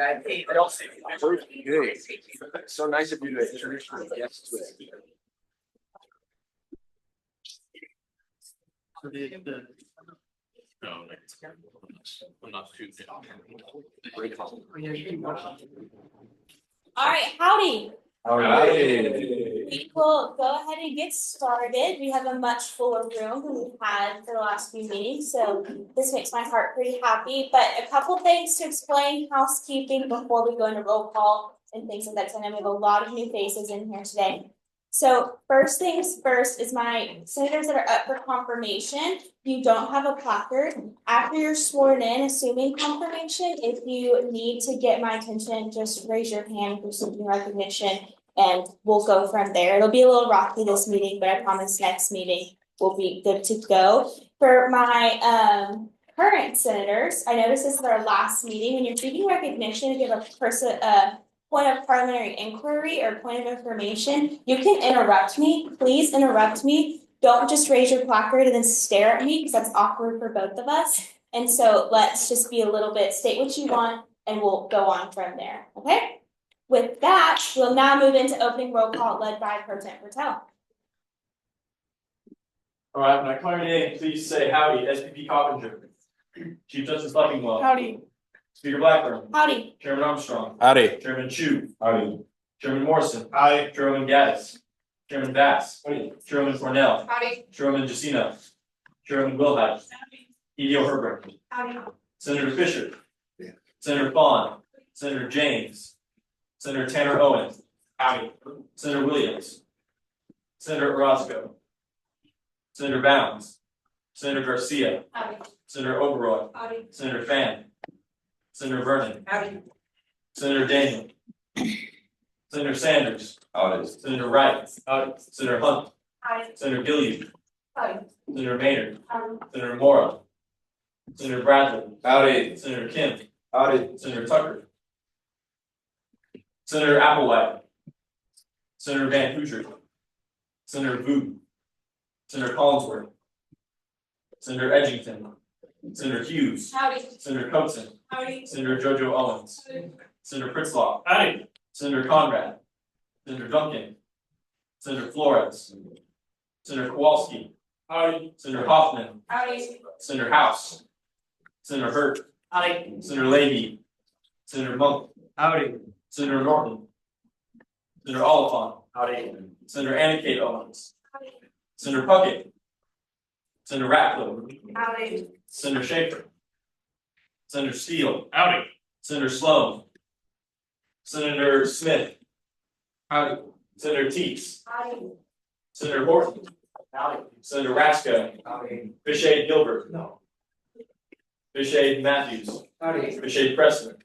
I also. Good. So nice of you to introduce me. Yes. No, I'm not too. All right, howdy. Howdy. We will go ahead and get started. We have a much fuller room than we've had for the last few meetings, so this makes my heart pretty happy. But a couple things to explain housekeeping before we go into roll call and things like that. So I know we have a lot of new faces in here today. So first things first is my senators that are up for confirmation. You don't have a placard. After you're sworn in, assuming confirmation, if you need to get my attention, just raise your hand for seeking recognition and we'll go from there. It'll be a little rocky this meeting, but I promise next meeting will be good to go. For my current senators, I noticed this is our last meeting. When you're seeking recognition, to give a person a point of parliamentary inquiry or point of information, you can interrupt me. Please interrupt me. Don't just raise your placard and then stare at me because that's awkward for both of us. And so let's just be a little bit, state what you want and we'll go on from there, okay? With that, we'll now move into opening roll call led by Pro Tem Patel. All right, when I call your name, please say howdy, SPP Coppinger. Chief Justice Buckingwell. Howdy. Speaker Blackburn. Howdy. Chairman Armstrong. Howdy. Chairman Chu. Howdy. Chairman Morrison. Aye. Chairman Gaddis. Chairman Bass. Howdy. Chairman Cornell. Howdy. Chairman Jacino. Chairman Wilhite. E.D.O. Herbert. Howdy. Senator Fisher. Senator Fawn. Senator James. Senator Tanner Owen. Howdy. Senator Williams. Senator Orozco. Senator Bounds. Senator Garcia. Howdy. Senator Oberoi. Howdy. Senator Fan. Senator Vernon. Howdy. Senator Daniel. Senator Sanders. Howdy. Senator Wright. Senator Hunt. Howdy. Senator Gilliard. Howdy. Senator Maynard. Howdy. Senator Mora. Senator Bradley. Howdy. Senator Kim. Howdy. Senator Tucker. Senator Applewhite. Senator Van Hoosier. Senator Vu. Senator Collinsworth. Senator Edgington. Senator Hughes. Howdy. Senator Coates. Howdy. Senator Jojo Owens. Senator Pritzlaw. Howdy. Senator Conrad. Senator Duncan. Senator Flores. Senator Kowalski. Howdy. Senator Hoffman. Howdy. Senator House. Senator Hurt. Howdy. Senator Leahy. Senator Monk. Howdy. Senator Norton. Senator Oliphant. Howdy. Senator Anna Kate Owens. Senator Puckett. Senator Ratcliffe. Howdy. Senator Schaefer. Senator Steele. Howdy. Senator Sloan. Senator Smith. Howdy. Senator Teets. Howdy. Senator Horton. Howdy. Senator Rasko. Howdy. Bishade Gilbert. No. Bishade Matthews. Howdy. Bishade Preston.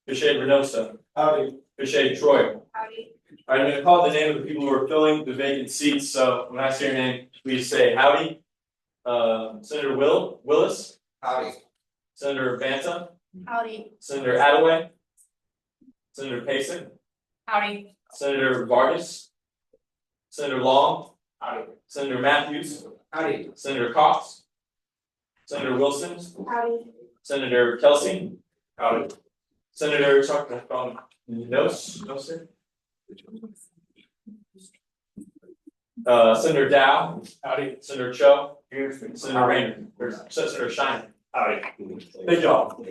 Bishade Reynoso. Howdy. Bishade Troy. Howdy. All right, I'm going to call the name of the people who are filling the vacant seats. So when I say your name, please say howdy. Senator Willis. Howdy. Senator Banta. Howdy. Senator Attaway. Senator Payson. Howdy. Senator Vargas. Senator Long. Howdy. Senator Matthews. Howdy. Senator Cox. Senator Wilson. Howdy. Senator Kelsey. Howdy. Senator Tucker from No sir. Senator Dow. Howdy. Senator Cho. Here. Senator Rayner. Or Senator Shiner. Howdy. Good job.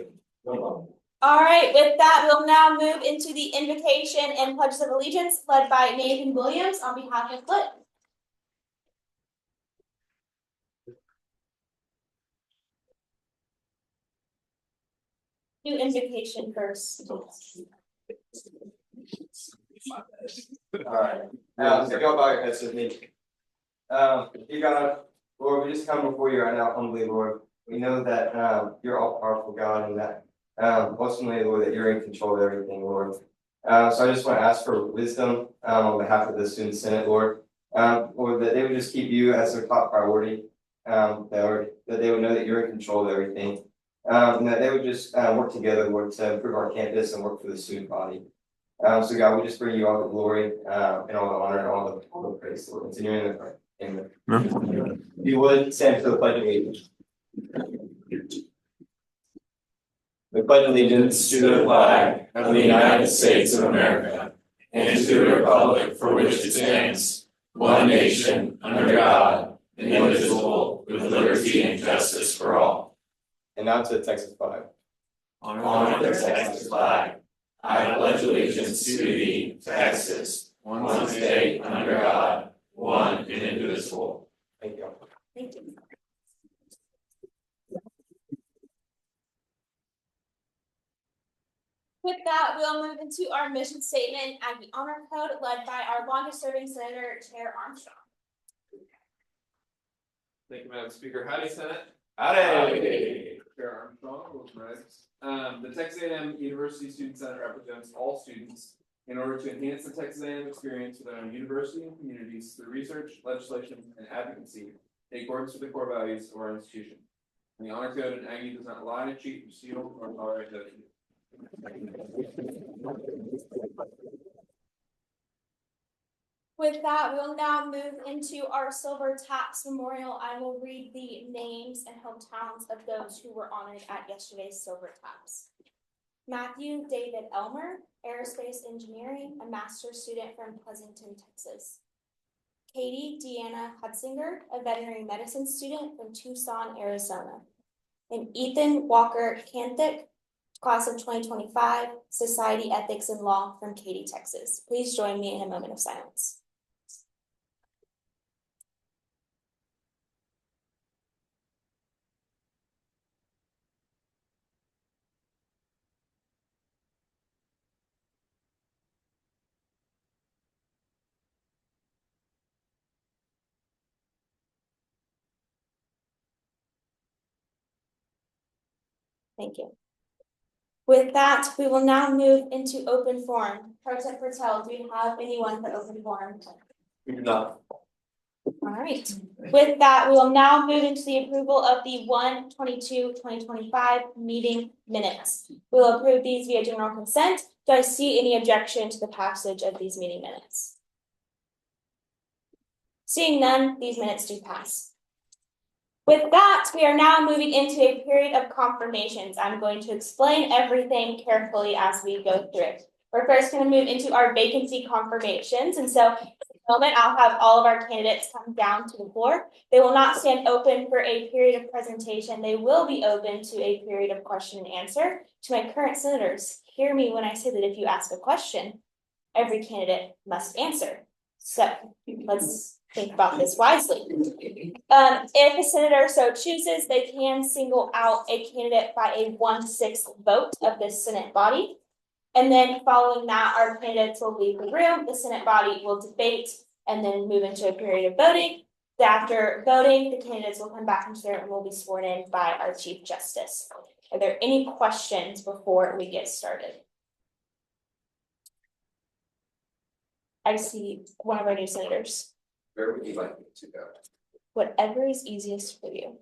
All right, with that, we'll now move into the invocation and pledges of allegiance led by Nathan Williams on behalf of Foot. Do invocation first. Alright, so go bow your heads with me. You God, Lord, we just come before you right now humbly, Lord. We know that you're all powerful God and that ultimately, Lord, that you're in control of everything, Lord. So I just want to ask for wisdom on behalf of the student senate, Lord. Lord, that they would just keep you as their top priority. That they would know that you're in control of everything. And that they would just work together, Lord, to improve our campus and work for the student body. So God, we just bring you all the glory and all the honor and all the praise, Lord. Continuing in the If you would stand for the pledge of allegiance. We pledge allegiance to the flag of the United States of America and to the republic for which it stands, one nation, under God, indivisible, with liberty and justice for all. And now to the Texas flag. Honor the Texas flag. I pledge allegiance to thee, Texas, one state under God, one and indivisible. Thank you. Thank you. With that, we'll move into our mission statement and the honor code led by our longest serving senator, Chair Armstrong. Thank you, Madam Speaker. Howdy, Senate. Howdy. Chair Armstrong, those regs. The Texas A&M University Student Senate represents all students in order to enhance the Texas A&M experience with our university and communities through research, legislation, and advocacy in accordance with the core values of our institution. And the honor code in Aggie does not lie, cheat, steal, or tolerate those. With that, we'll now move into our Silver Taps Memorial. I will read the names and hometowns of those who were honored at yesterday's Silver Taps. Matthew David Elmer, aerospace engineering, a master's student from Pleasanton, Texas. Katie Deanna Hutzinger, a veterinary medicine student from Tucson, Arizona. And Ethan Walker Kanthik, class of 2025, Society Ethics and Law from Katy, Texas. Please join me in a moment of silence. Thank you. With that, we will now move into open forum. Pro Tem Patel, do you have anyone for open forum? We do not. All right. With that, we will now move into the approval of the 1/22/2025 meeting minutes. We will approve these via general consent. Do I see any objection to the passage of these meeting minutes? Seeing none, these minutes do pass. With that, we are now moving into a period of confirmations. I'm going to explain everything carefully as we go through it. We're first going to move into our vacancy confirmations. And so in a moment, I'll have all of our candidates come down to the floor. They will not stand open for a period of presentation. They will be open to a period of question and answer. To my current senators, hear me when I say that if you ask a question, every candidate must answer. So let's think about this wisely. If a senator so chooses, they can single out a candidate by a 1/6 vote of the Senate body. And then following that, our candidates will leave the room, the Senate body will debate, and then move into a period of voting. After voting, the candidates will come back into there and will be sworn in by our Chief Justice. Are there any questions before we get started? I see one of our new senators. Where would you like me to go? Whatever is easiest for you.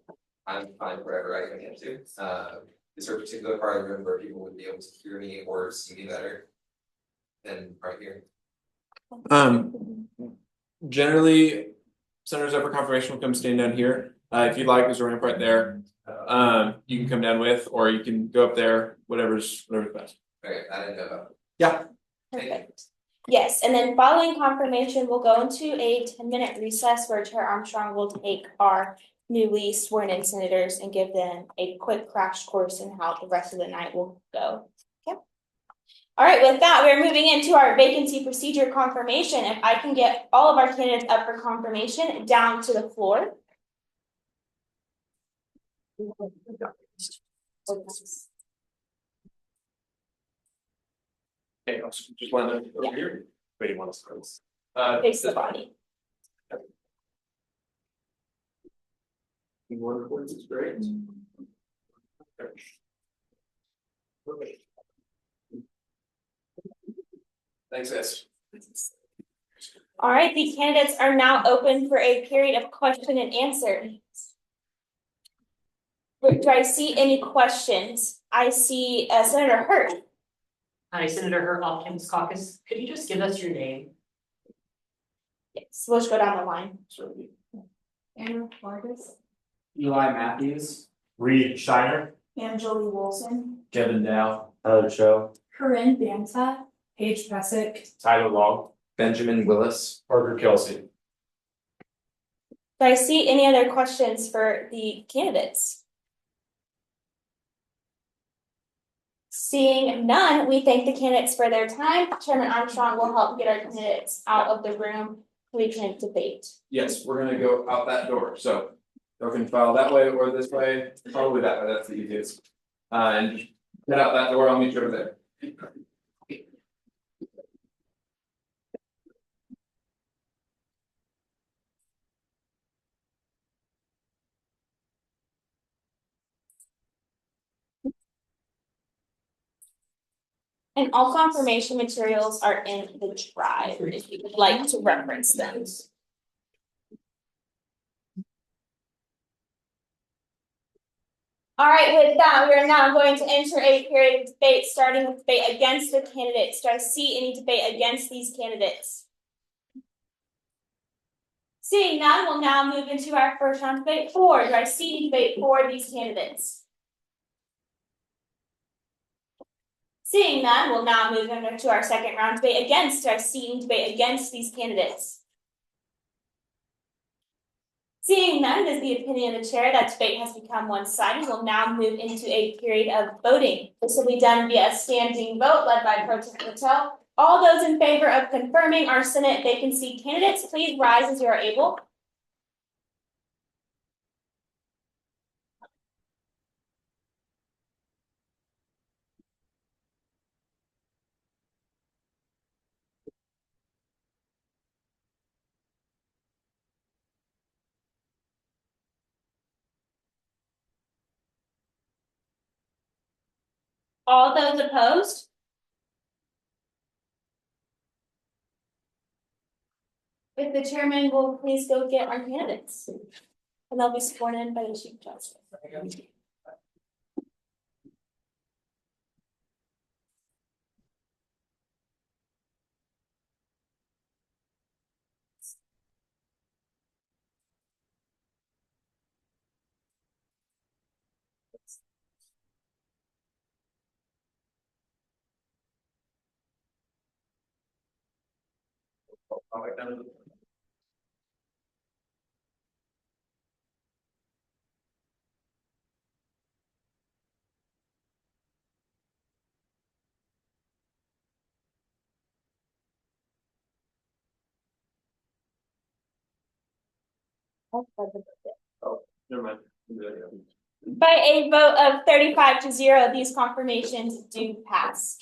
I'm fine wherever I can get to. Is there a particular part of the room where people would be able to hear me or see me better than right here? Generally, senators up for confirmation will come stand down here. If you'd like, there's a ramp right there. You can come down with, or you can go up there, whatever's best. Okay, I didn't know about. Yeah. Perfect. Yes, and then following confirmation, we'll go into a 10-minute recess where Chair Armstrong will take our newly sworn in senators and give them a quick crash course in how the rest of the night will go. Okay. All right, with that, we're moving into our vacancy procedure confirmation. If I can get all of our candidates up for confirmation down to the floor. Okay, I'll just land it over here. Wait, you want us to Face the body. Wonderful, this is great. Thanks, guys. All right, the candidates are now open for a period of question and answer. Do I see any questions? I see Senator Hurt. Hi, Senator Hurt, Kansas Caucus. Could you just give us your name? Yes, we'll just go down the line. Andrew Vargas, Eli Matthews, Reed Shiner, Anne Jolie Wilson, Kevin Dow. Tyler Cho. Corinne Banta, Paige Pesic, Tyler Long. Benjamin Willis. Parker Kelsey. Do I see any other questions for the candidates? Seeing none, we thank the candidates for their time. Chairman Armstrong will help get our candidates out of the room so we can debate. Yes, we're gonna go out that door, so. You can file that way or this way, probably that way, that's the easiest. And just head out that door, I'll meet you over there. And all confirmation materials are in the drive if you would like to reference them. All right, with that, we are now going to enter a period of debate, starting with debate against the candidates. Do I see any debate against these candidates? Seeing none, we'll now move into our first round debate for. Do I see any debate for these candidates? Seeing none, we'll now move into our second round debate against. Do I see any debate against these candidates? Seeing none, it is the opinion of the chair that debate has become one-sided. We'll now move into a period of voting. This will be done via a standing vote led by Pro Tem Patel. All those in favor of confirming our Senate vacancy candidates, please rise as you are able. All those opposed? If the chairman will please go get our candidates. And they'll be sworn in by the Chief Justice. Never mind. By a vote of 35-0, these confirmations do pass.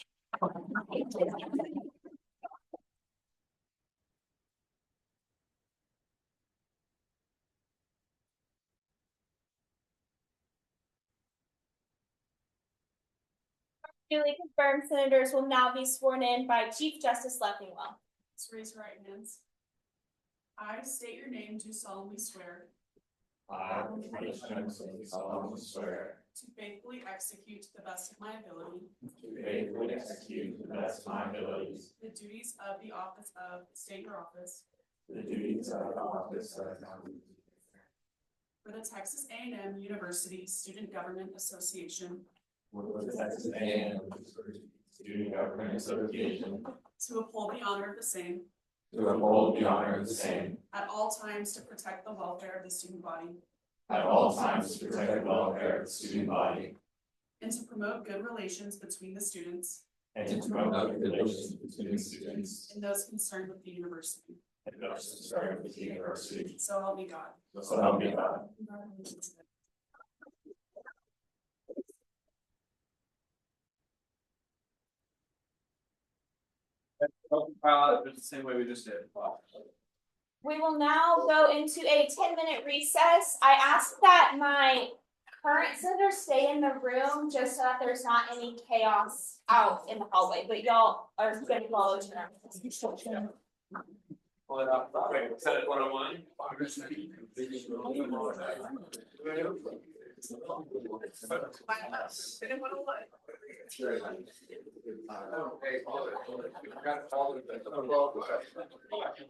Newly confirmed senators will now be sworn in by Chief Justice Leffingwell. Let's raise your right hands. I state your name, do solemnly swear I, solemnly swear to faithfully execute to the best of my ability to faithfully execute to the best of my abilities the duties of the office of state your office the duties of the office of for the Texas A&M University Student Government Association the Texas A&M Student Government Association to uphold the honor of the same to uphold the honor of the same at all times to protect the welfare of the student body at all times to protect the welfare of the student body and to promote good relations between the students and to promote good relations between students and those concerned with the university. and those concerned with the university. So help me God. So help me God. Congratulations. Just the same way we just did. We will now go into a 10-minute recess. I ask that my current senators stay in the room just so that there's not any chaos out in the hallway, but y'all are going to follow terms. Pull it up. Wait, set it 101.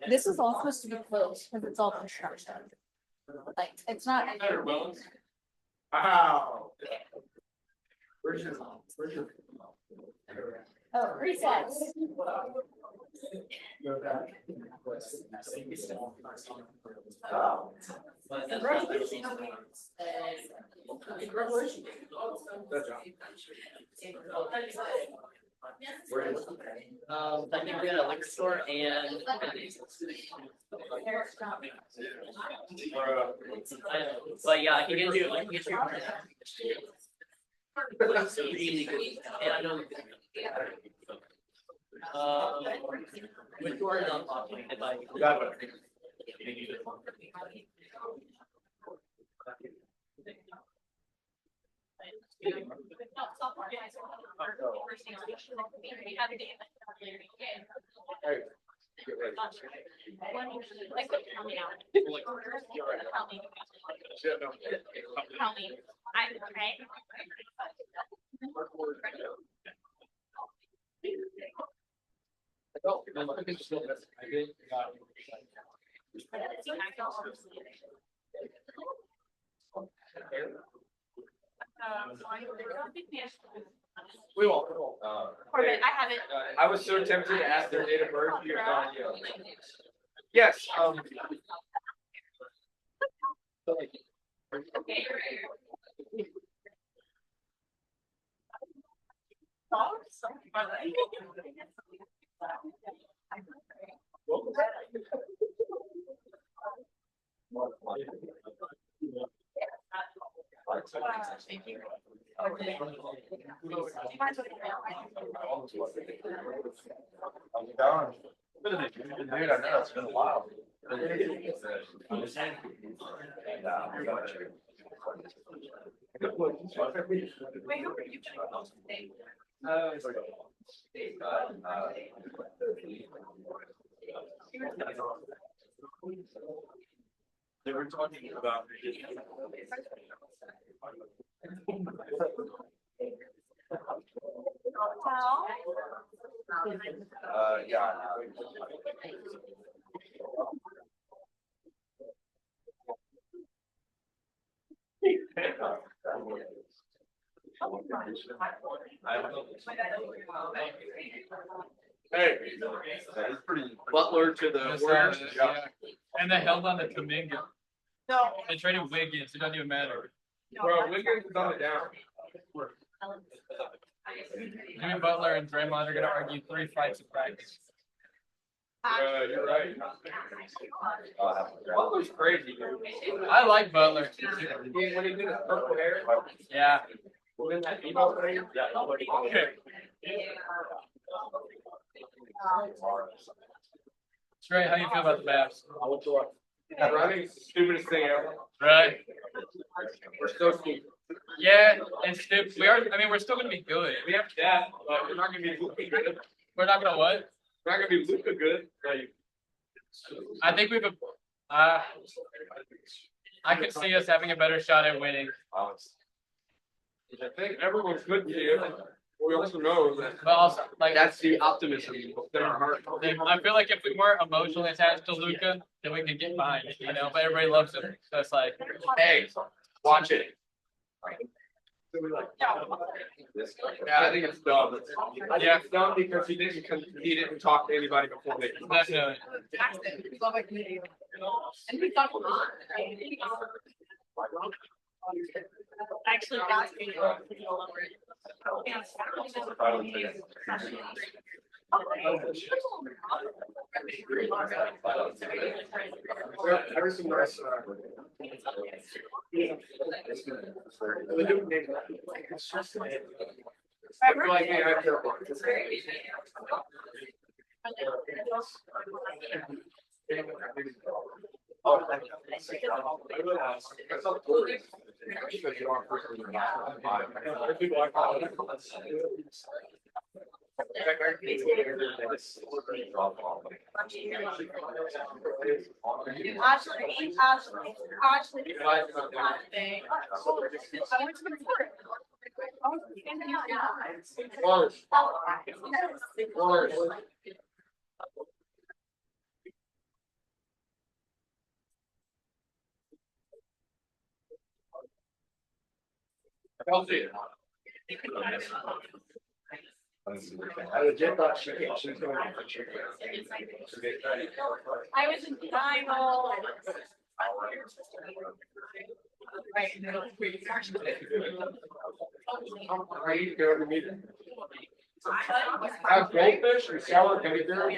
This is all supposed to be closed because it's all construction. Like, it's not. Wow. Oh, recess. I think we had a liquor store and. But yeah, I can get you. Really good. Yeah, I know. Which one is on top? If I. We won't. Corbin, I have it. I was so tempted to ask their date of birth. Yes, Dude, I know, it's been a while. They were talking about. Yeah. hey. Butler to the Warriors. Yeah. And they held on to Kuminga. No. They traded Wiggins, it doesn't even matter. Bro, Wiggins is on the down. Jimmy Butler and Draymond are gonna argue 3 fights in practice. You're right. Butler's crazy, dude. I like Butler. When he did his purple hair. Yeah. When that emo thing. Okay. Trey, how you feel about the Mavs? I think it's the stupidest thing ever. Right? We're so stupid. Yeah, and stupid. We're still gonna be good. We have that, but we're not gonna be Luka good. We're not gonna what? We're not gonna be Luka good. I think I could see us having a better shot at winning. I think everyone's good here. We also know that But also, like, that's the optimism in our heart. I feel like if we weren't emotionally attached to Luca, then we could get behind it, but everybody loves him. So it's like, Hey, watch it. Yeah, I think it's dumb. Yeah, it's dumb because he didn't talk to anybody before they. definitely. Actually, that's pretty low. Everything nice. The dude named. I feel like they have their. I was in final. Are you going to meet? Have goldfish or sour vinegar?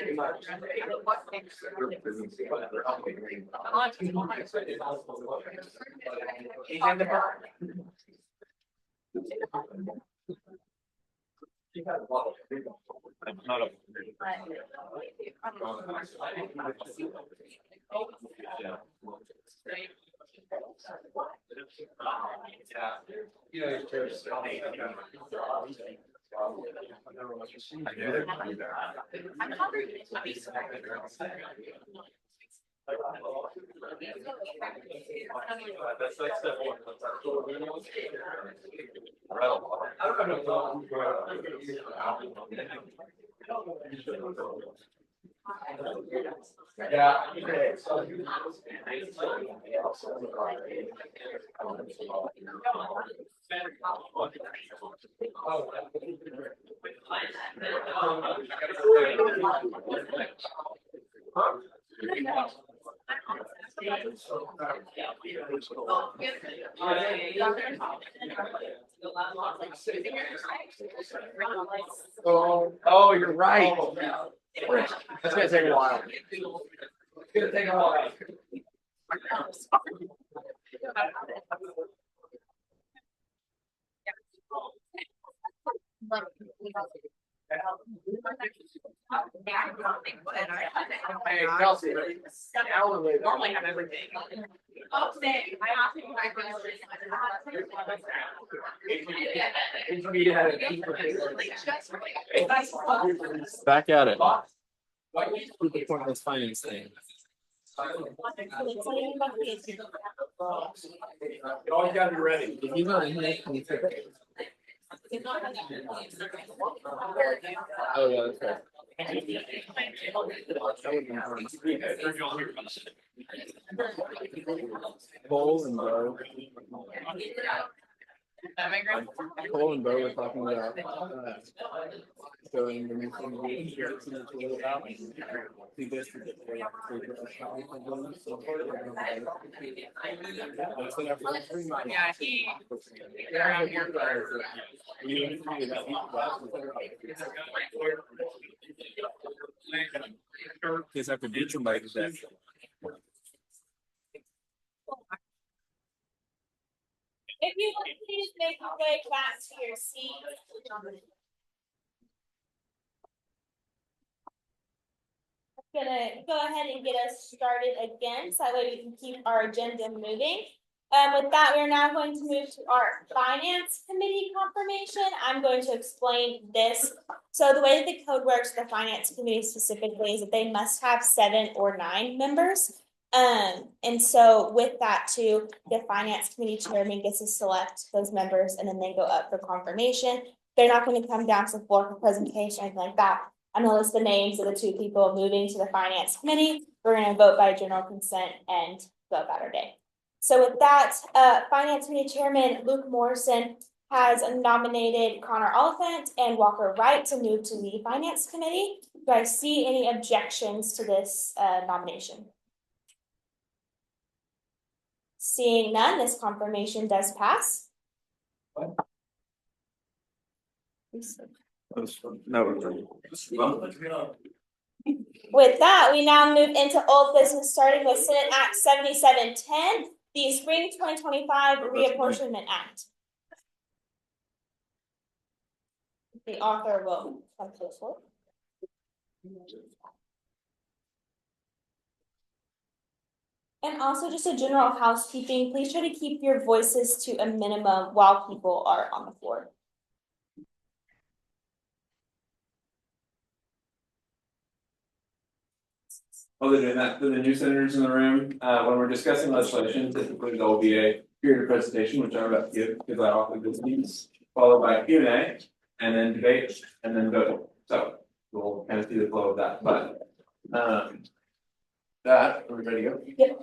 Yeah. Oh, you're right. That's gonna take a while. It's gonna take a while. Hey, Kelsey. Normally have everything. Back at it. The pointless finance thing. You always gotta be ready. If you know anything, you take it. Oh, yeah, that's right. Cole and Bo. Cole and Bo were talking about going to make some Kids have to beat somebody to death. If you would please make your way back to your seat. I'm gonna go ahead and get us started again, so that way we can keep our agenda moving. With that, we're now going to move to our finance committee confirmation. I'm going to explain this. So the way that the code works, the finance committee specifically, is that they must have 7 or 9 members. And so with that too, the finance committee chairman gets to select those members and then they go up for confirmation. They're not going to come down to the floor for presentation or anything like that. I'm gonna list the names of the 2 people moving to the finance committee. We're gonna vote by general consent and go about our day. So with that, finance committee chairman Luke Morrison has nominated Connor Oliphant and Walker Wright to move to the finance committee. Do I see any objections to this nomination? Seeing none, this confirmation does pass. No. With that, we now move into old business, starting with Senate Act 7710, the Spring 2025 Reapportionment Act. The author will come to the floor. And also just a general housekeeping, please try to keep your voices to a minimum while people are on the floor. While they're doing that, for the new senators in the room, when we're discussing legislation, typically there will be a period of presentation, which I'm about to give, because I often do these, followed by Q&A, and then debate, and then vote. So we'll kind of see the flow of that, but that, are we ready to go? Yep.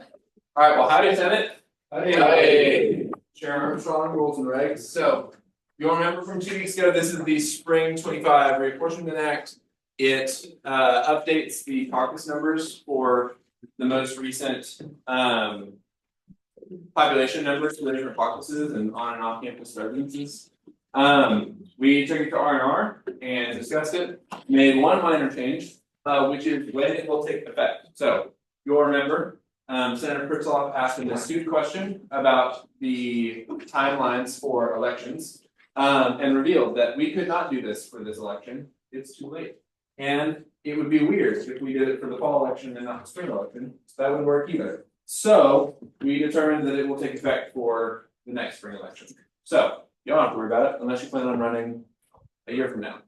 All right, well, howdy, Senate. Howdy. Chair Armstrong, rules and regs. So You'll remember from 2 weeks ago, this is the spring 25 reapportionment act. It updates the caucus numbers for the most recent population numbers for the different caucuses and on and off campus residencies. We took it to R&R and discussed it, made one minor change, which is when it will take effect. So you'll remember, Senator Pritloff asked an astute question about the timelines for elections, and revealed that we could not do this for this election. It's too late. And it would be weird if we did it for the fall election and not the spring election. So that wouldn't work either. So we determined that it will take effect for the next spring election. So you don't have to worry about it unless you plan on running a year from now.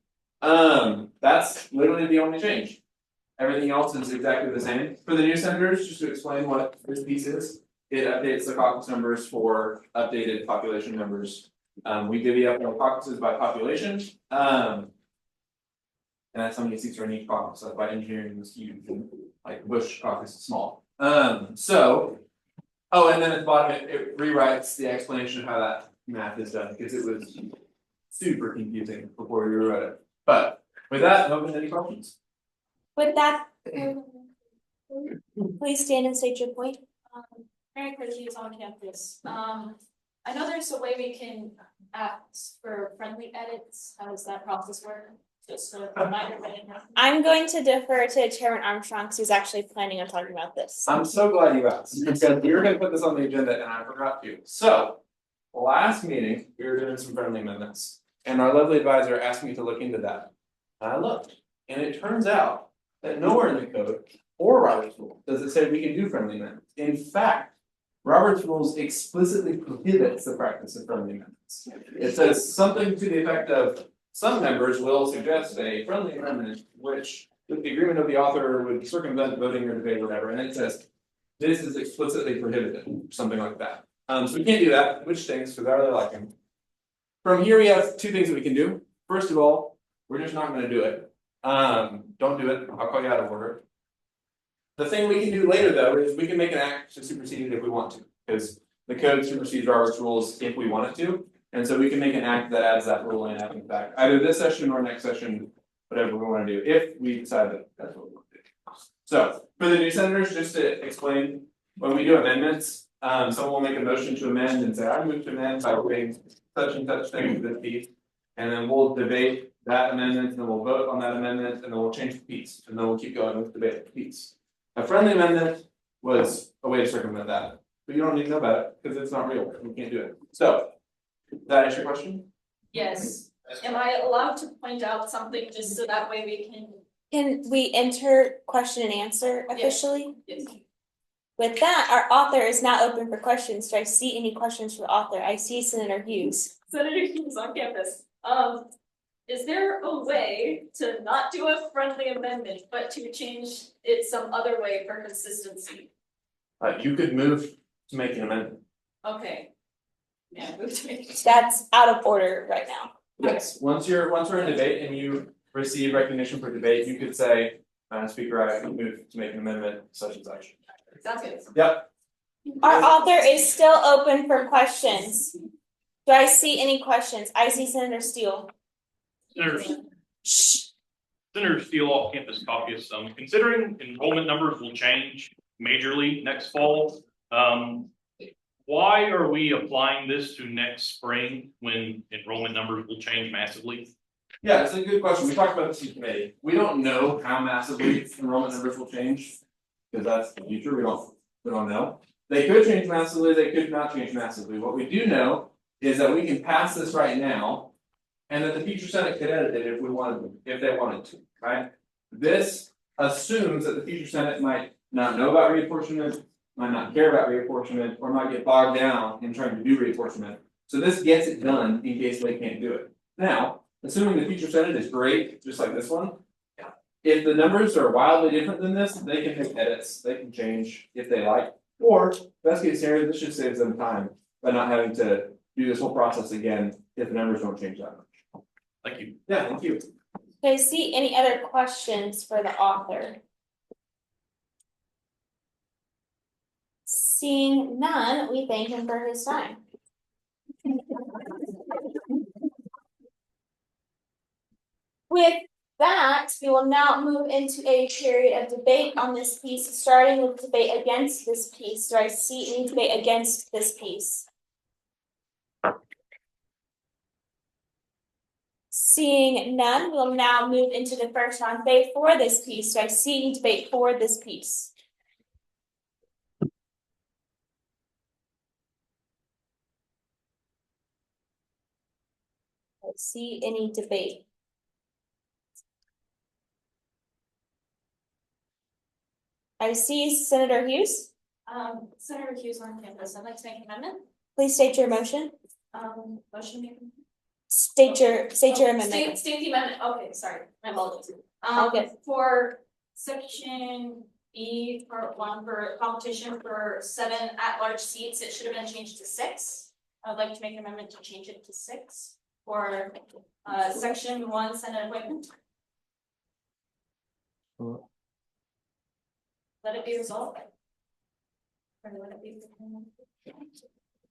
That's literally the only change. Everything else is exactly the same. For the new senators, just to explain what this piece is, it updates the caucus numbers for updated population numbers. We divvy up our caucuses by population. And that's how many seats are in each caucus. That's why engineering was huge, and like Bush caucus is small. And then at the bottom it rewrites the explanation of how that math is done because it was super confusing before we rewrote it. But with that, open any questions. With that, please stand and state your point. Mary Christie is on campus. I know there's a way we can ask for friendly edits. How does that process work? Just a reminder. I'm going to defer to Chairman Armstrong because he's actually planning on talking about this. I'm so glad you asked because we were going to put this on the agenda and I forgot to. So last meeting we were doing some friendly amendments and our lovely advisor asked me to look into that. I looked and it turns out that nowhere in the code or Robert's rule does it say we can do friendly amendments. In fact, Robert's rules explicitly prohibits the practice of friendly amendments. It says something to the effect of some members will suggest a friendly amendment, which with the agreement of the author would circumvent voting or debate or whatever, and it says this is explicitly prohibited, something like that. So we can't do that, which stinks because I really like him. From here we have two things that we can do. First of all, we're just not gonna do it. Don't do it, I'll call you out of order. The thing we can do later though is we can make an act to supersede it if we want to, because the code supersedes Robert's rules if we want it to. And so we can make an act that adds that rule in after the fact, either this session or next session, whatever we want to do, if we decide that that's what we want to do. So for the new senators, just to explain, when we do amendments, someone will make a motion to amend and say, I move to amend by putting such and such thing to this piece. And then we'll debate that amendment, and then we'll vote on that amendment, and then we'll change the piece, and then we'll keep going with debate the piece. A friendly amendment was a way to circumvent that, but you don't need to know about it because it's not real. We can't do it. So, does that answer your question? Yes. Am I allowed to point out something just so that way we can? Can we enter question and answer officially? Yes. With that, our author is now open for questions. Do I see any questions for the author? I see Senator Hughes. Senator Hughes on campus. Is there a way to not do a friendly amendment, but to change it some other way for consistency? You could move to make an amendment. Okay. Yeah, move to make. That's out of order right now. Yes, once we're in debate and you receive recognition for debate, you could say, Speaker, I move to make an amendment such and such. Sounds good. Yep. Our author is still open for questions. Do I see any questions? I see Senator Steele. Senator Steele, off-campus caucus. Considering enrollment numbers will change majorly next fall, why are we applying this to next spring when enrollment numbers will change massively? Yeah, it's a good question. We talked about this in committee. We don't know how massively enrollment numbers will change because that's the future. We don't know. They could change massively. They could not change massively. What we do know is that we can pass this right now, and that the future Senate could edit it if we wanted, if they wanted to. Right? This assumes that the future Senate might not know about reapportionment, might not care about reapportionment, or might get bogged down in trying to do reapportionment. So this gets it done in case they can't do it. Now, assuming the future Senate is great, just like this one, if the numbers are wildly different than this, they can make edits, they can change if they like. Or, best case scenario, this just saves them time by not having to do this whole process again if the numbers don't change that much. Thank you. Yeah, thank you. Do I see any other questions for the author? Seeing none, we thank him for his time. With that, we will now move into a period of debate on this piece, starting with debate against this piece. Do I see any debate against this piece? Seeing none, we'll now move into the first round debate for this piece. Do I see any debate for this piece? I see any debate. I see Senator Hughes. Senator Hughes on campus, I'd like to make an amendment. Please state your motion. Motion making. State your amendment. State the amendment, okay, sorry, my apologies. Okay. For section B, part 1, for competition for 7 at-large seats, it should have been changed to 6. I would like to make an amendment to change it to 6. For section 1, Senate appointment. Let it be resolved. Or let it be.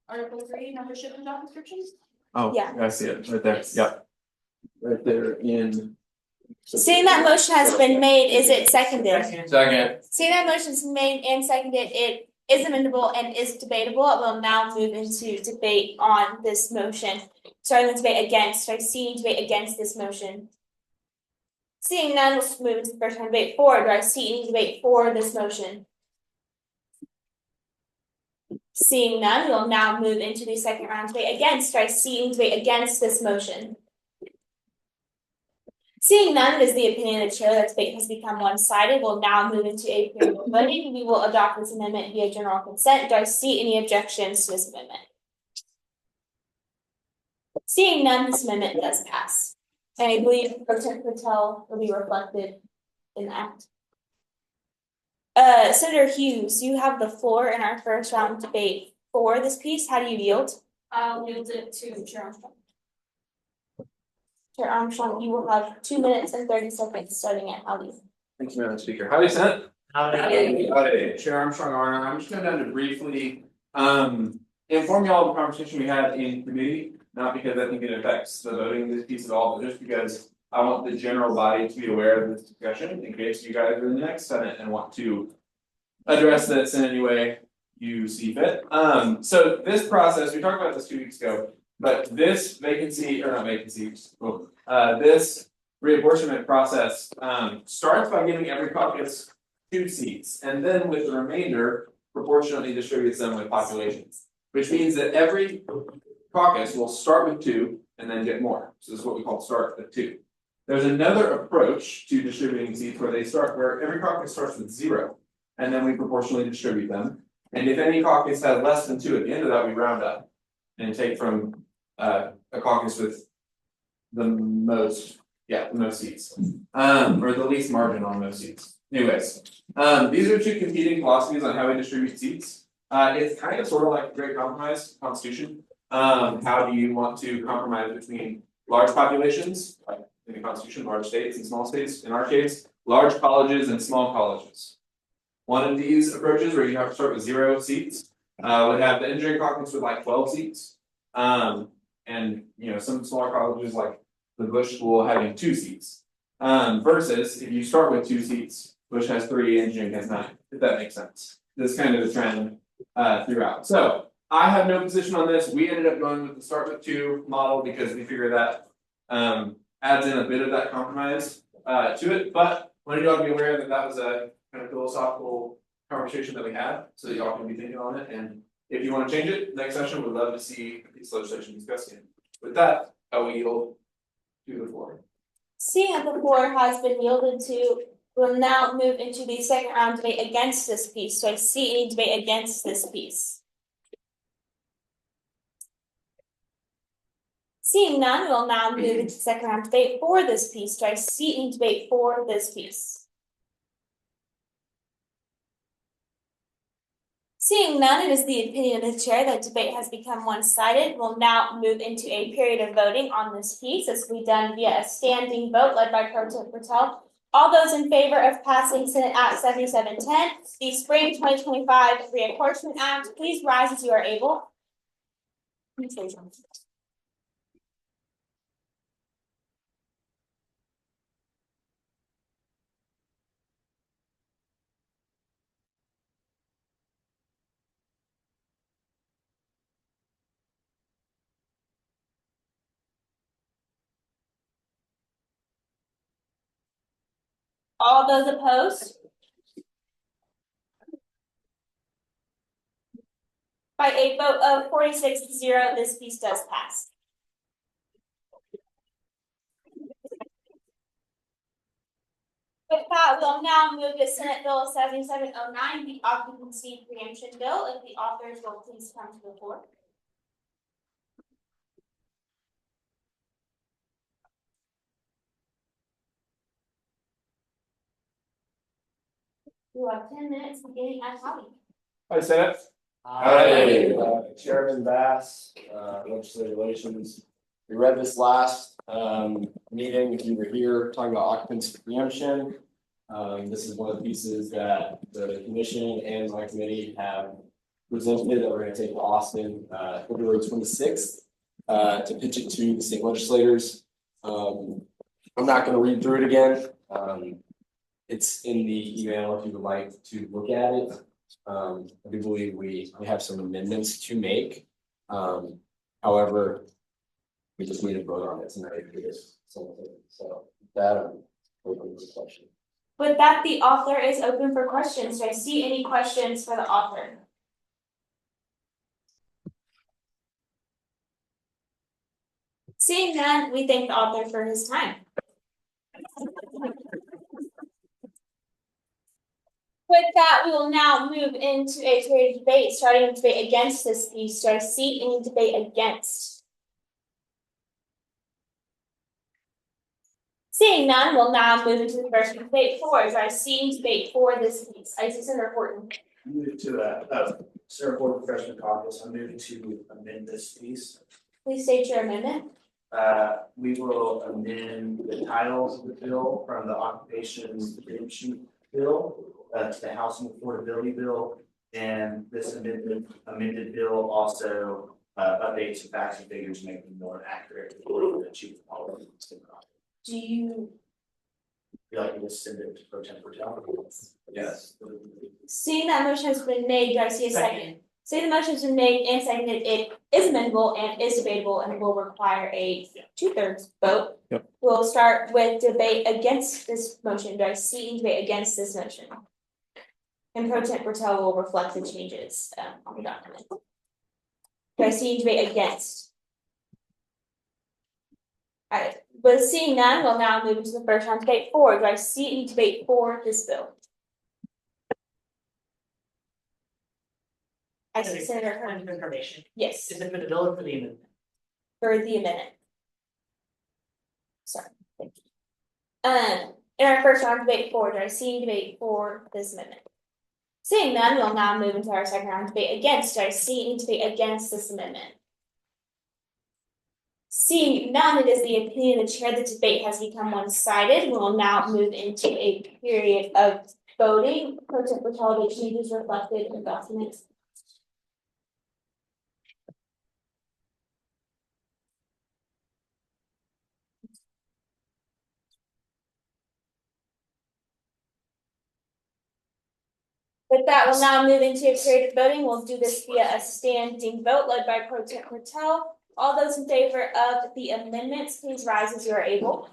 Article 3, membership and job descriptions. Oh, Yeah. I see it right there, yep. Right there in. Seeing that motion has been made, is it seconded? Second. Seeing that motion's made and seconded, it is amendable and is debatable. We'll now move into debate on this motion. Starting with debate against, do I see any debate against this motion? Seeing none, let's move into the first round debate for. Do I see any debate for this motion? Seeing none, we'll now move into the second round debate against. Do I see any debate against this motion? Seeing none, it is the opinion of the chair that debate has become one-sided. We'll now move into a period of voting. We will adopt this amendment via general consent. Do I see any objections to this amendment? Seeing none, this amendment does pass. And I believe Pro Tem Patel will be reflected in that. Senator Hughes, you have the floor in our first round debate for this piece. How do you yield? I'll yield it to Chair Armstrong. Chair Armstrong, you will have 2 minutes and 30 seconds starting at Howdy. Thank you, Madam Speaker. Howdy, Senate. Howdy. Howdy. Chair Armstrong, Arner. I'm just going down to briefly inform you all of the conversation we had in committee, not because I think it affects the voting of this piece at all, but just because I want the general body to be aware of this discussion in case you guys are in the next Senate and want to address this in any way you see fit. So this process, we talked about this 2 weeks ago, but this vacancy, or not vacancy, this reapportionment process starts by giving every caucus 2 seats, and then with the remainder proportionately distributes them with populations, which means that every caucus will start with 2 and then get more. So this is what we call start with 2. There's another approach to distributing seats where every caucus starts with 0, and then we proportionally distribute them. And if any caucus has less than 2 at the end of that, we round up and take from a caucus with the most seats, or the least margin on most seats. Anyways, these are 2 competing philosophies on how we distribute seats. It's kind of sort of like a great compromise constitution. How do you want to compromise between large populations, like in the Constitution, large states and small states, in our case, large colleges and small colleges. One of these approaches where you have to start with 0 seats would have the engineering caucus with like 12 seats. And some smaller colleges like the Bush School having 2 seats. Versus if you start with 2 seats, Bush has 3, engineering has 9, if that makes sense. This is kind of the trend throughout. So I have no position on this. We ended up going with the start with 2 model because we figure that adds in a bit of that compromise to it. But I wanted y'all to be aware that that was a kind of philosophical conversation that we had, so that y'all can be thinking on it. And if you want to change it, next session, we'd love to see this legislation discussed again. With that, I will yield to the floor. Seeing that the floor has been yielded to, we'll now move into the second round debate against this piece. So I see any debate against this piece. Seeing none, we'll now move into the second round debate for this piece. Do I see any debate for this piece? Seeing none, it is the opinion of the chair that debate has become one-sided. We'll now move into a period of voting on this piece. This will be done via a standing vote led by Pro Tem Patel. All those in favor of passing Senate Act 7710, the Spring 2025 Reapportionment Act, please rise as you are able. All those opposed? By a vote of 46-0, this piece does pass. With that, we'll now move to Senate Bill 7709, the occupancy preemption bill. If the authors will please come to the floor. You have 10 minutes beginning at Holly. Hi, Senate. Hi. Chairman Bass, legislative relations. We read this last meeting, if you were here, talking about occupancy preemption. This is one of the pieces that the commission and my committee have presented that we're gonna take to Austin, February 26th, to pitch it to the state legislators. I'm not gonna read through it again. It's in the email if you would like to look at it. I do believe we have some amendments to make. However, we just need to vote on it tonight. So that, open this question. With that, the author is open for questions. Do I see any questions for the author? Seeing none, we thank the author for his time. With that, we will now move into a period of debate, starting with debate against this piece. Do I see any debate against? Seeing none, we'll now move into the first debate for. Do I see any debate for this piece? I see Senator Horton. Move to Sarah Board Professional Caucus, I'm moving to amend this piece. Please state your amendment. We will amend the titles of the bill from the occupation preemption bill to the housing affordability bill. And this amended bill also updates the facts and figures, making them more accurate to achieve policy. Do you Feel like you just send it to Pro Tem Patel? Yes. seeing that motion has been made, do I see a second? Seeing the motion has been made and seconded, it is amendable and is debatable and will require a 2/3 vote. Yep. We'll start with debate against this motion. Do I see any debate against this motion? And Pro Tem Patel will reflect the changes on the document. Do I see any debate against? Alright, but seeing none, we'll now move into the first round debate for. Do I see any debate for this bill? I see Senator Point Hearn. of information, Yes, is it for the bill or for the amendment? for the amendment. Sorry, thank you. In our first round debate for, do I see any debate for this amendment? Seeing none, we'll now move into our second round debate against. Do I see any debate against this amendment? Seeing none, it is the opinion of the chair that debate has become one-sided. We will now move into a period of voting. Pro Tem Patel, the changes reflected in the documents. With that, we'll now move into a period of voting. We'll do this via a standing vote led by Pro Tem Patel. All those in favor of the amendments, please rise as you are able.